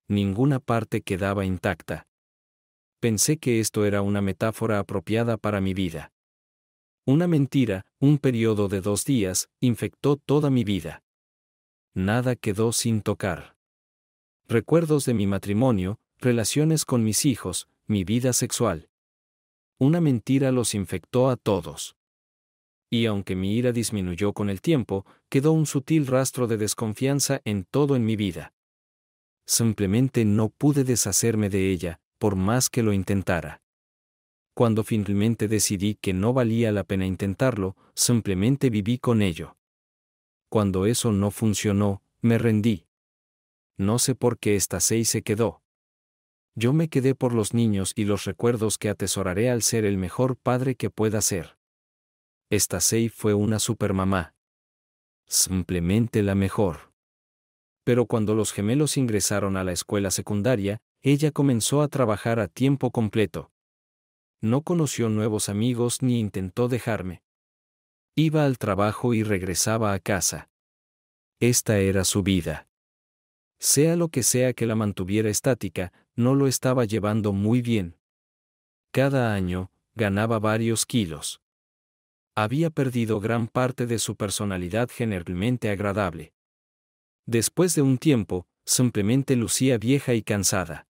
Ninguna parte quedaba intacta. pensé que esto era una metáfora apropiada para mi vida. Una mentira, un periodo de 2 días, infectó toda mi vida. Nada quedó sin tocar. Recuerdos de mi matrimonio, relaciones con mis hijos, mi vida sexual. Una mentira los infectó a todos. Y aunque mi ira disminuyó con el tiempo, quedó un sutil rastro de desconfianza en todo en mi vida. Simplemente no pude deshacerme de ella, por más que lo intentara. Cuando finalmente decidí que no valía la pena intentarlo, simplemente viví con ello. Cuando eso no funcionó, me rendí. No sé por qué esta 6 se quedó. Yo me quedé por los niños y los recuerdos que atesoraré al ser el mejor padre que pueda ser. Esta 6 fue una supermamá. Simplemente la mejor. Pero cuando los gemelos ingresaron a la escuela secundaria, ella comenzó a trabajar a tiempo completo. No conoció nuevos amigos ni intentó dejarme. Iba al trabajo y regresaba a casa. Esta era su vida. Sea lo que sea que la mantuviera estática, no lo estaba llevando muy bien. Cada año, ganaba varios kilos. Había perdido gran parte de su personalidad generalmente agradable. Después de un tiempo, simplemente lucía vieja y cansada.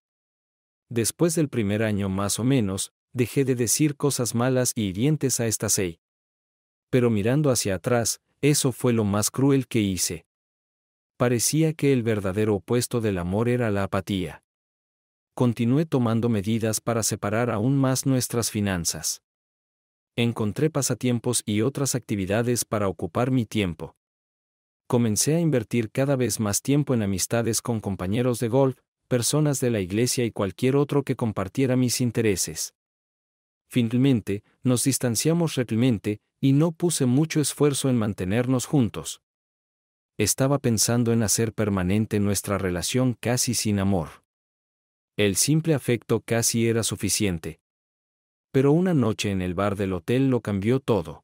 Después del primer año más o menos, dejé de decir cosas malas y hirientes a esta 6. Pero mirando hacia atrás, eso fue lo más cruel que hice. Parecía que el verdadero opuesto del amor era la apatía. Continué tomando medidas para separar aún más nuestras finanzas. Encontré pasatiempos y otras actividades para ocupar mi tiempo. Comencé a invertir cada vez más tiempo en amistades con compañeros de golf, personas de la iglesia y cualquier otro que compartiera mis intereses. Finalmente, nos distanciamos realmente, y no puse mucho esfuerzo en mantenernos juntos. Estaba pensando en hacer permanente nuestra relación casi sin amor. El simple afecto casi era suficiente. Pero una noche en el bar del hotel lo cambió todo.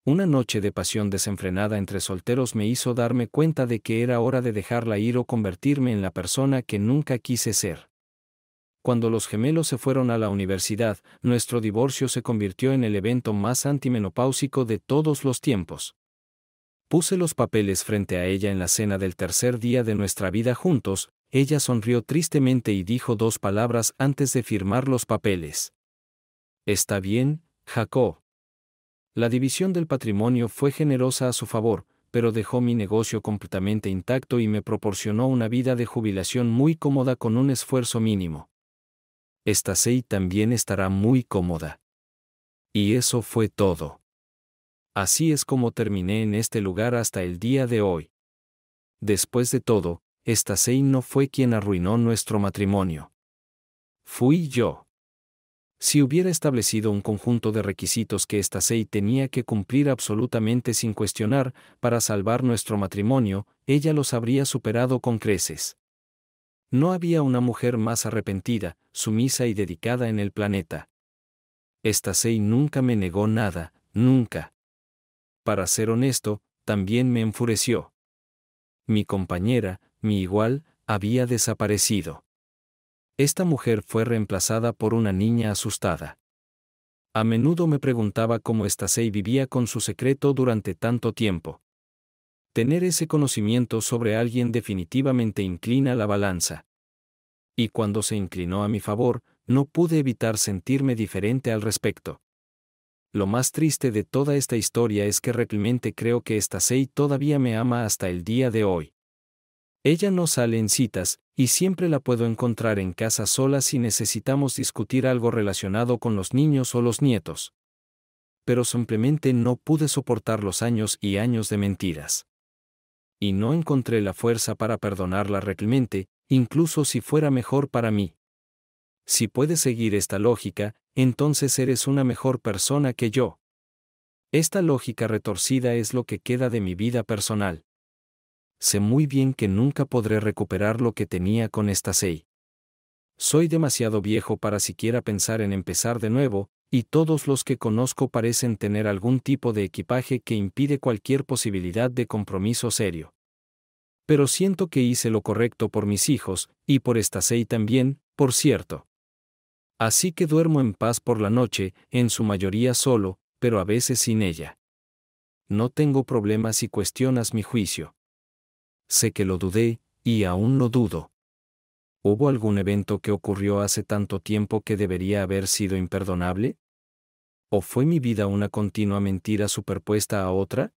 Una noche de pasión desenfrenada entre solteros me hizo darme cuenta de que era hora de dejarla ir o convertirme en la persona que nunca quise ser. Cuando los gemelos se fueron a la universidad, nuestro divorcio se convirtió en el evento más antimenopáusico de todos los tiempos. Puse los papeles frente a ella en la cena del tercer día de nuestra vida juntos, ella sonrió tristemente y dijo 2 palabras antes de firmar los papeles. «Está bien, Jacob». La división del patrimonio fue generosa a su favor, pero dejó mi negocio completamente intacto y me proporcionó una vida de jubilación muy cómoda con un esfuerzo mínimo. Esta 6 también estará muy cómoda. Y eso fue todo. Así es como terminé en este lugar hasta el día de hoy. Después de todo, esta 6 no fue quien arruinó nuestro matrimonio. Fui yo. Si hubiera establecido un conjunto de requisitos que esta 6 tenía que cumplir absolutamente sin cuestionar, para salvar nuestro matrimonio, ella los habría superado con creces. No había una mujer más arrepentida, sumisa y dedicada en el planeta. Esta 6 nunca me negó nada, nunca. Para ser honesto, también me enfureció. Mi compañera, mi igual, había desaparecido. Esta mujer fue reemplazada por una niña asustada. A menudo me preguntaba cómo esta 6 vivía con su secreto durante tanto tiempo. Tener ese conocimiento sobre alguien definitivamente inclina la balanza. Y cuando se inclinó a mi favor, no pude evitar sentirme diferente al respecto. Lo más triste de toda esta historia es que realmente creo que esta 6 todavía me ama hasta el día de hoy. Ella no sale en citas, y siempre la puedo encontrar en casa sola si necesitamos discutir algo relacionado con los niños o los nietos. Pero simplemente no pude soportar los años y años de mentiras. Y no encontré la fuerza para perdonarla realmente, incluso si fuera mejor para mí. Si puedes seguir esta lógica, entonces eres una mejor persona que yo. Esta lógica retorcida es lo que queda de mi vida personal. Sé muy bien que nunca podré recuperar lo que tenía con esta 6. Soy demasiado viejo para siquiera pensar en empezar de nuevo, y todos los que conozco parecen tener algún tipo de equipaje que impide cualquier posibilidad de compromiso serio. Pero siento que hice lo correcto por mis hijos, y por esta 6 también, por cierto. Así que duermo en paz por la noche, en su mayoría solo, pero a veces sin ella. No tengo problemas si cuestionas mi juicio. Sé que lo dudé, y aún lo dudo. ¿Hubo algún evento que ocurrió hace tanto tiempo que debería haber sido imperdonable? ¿O fue mi vida una continua mentira superpuesta a otra?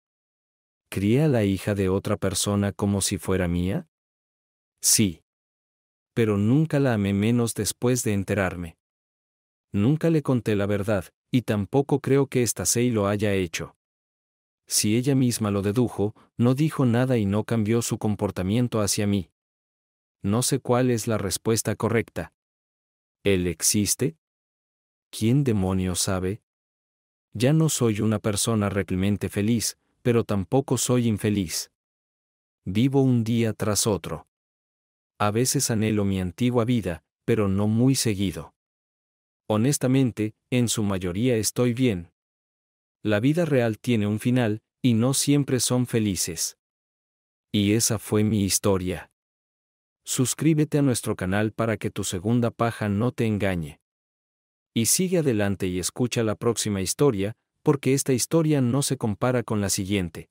¿Crié a la hija de otra persona como si fuera mía? Sí. Pero nunca la amé menos después de enterarme. Nunca le conté la verdad, y tampoco creo que Stacey lo haya hecho. Si ella misma lo dedujo, no dijo nada y no cambió su comportamiento hacia mí. No sé cuál es la respuesta correcta. ¿Él existe? ¿Quién demonios sabe? Ya no soy una persona realmente feliz, pero tampoco soy infeliz. Vivo un día tras otro. A veces anhelo mi antigua vida, pero no muy seguido. Honestamente, en su mayoría estoy bien. La vida real tiene un final, y no siempre son felices. Y esa fue mi historia. Suscríbete a nuestro canal para que tu segunda paja no te engañe. Y sigue adelante y escucha la próxima historia, porque esta historia no se compara con la siguiente.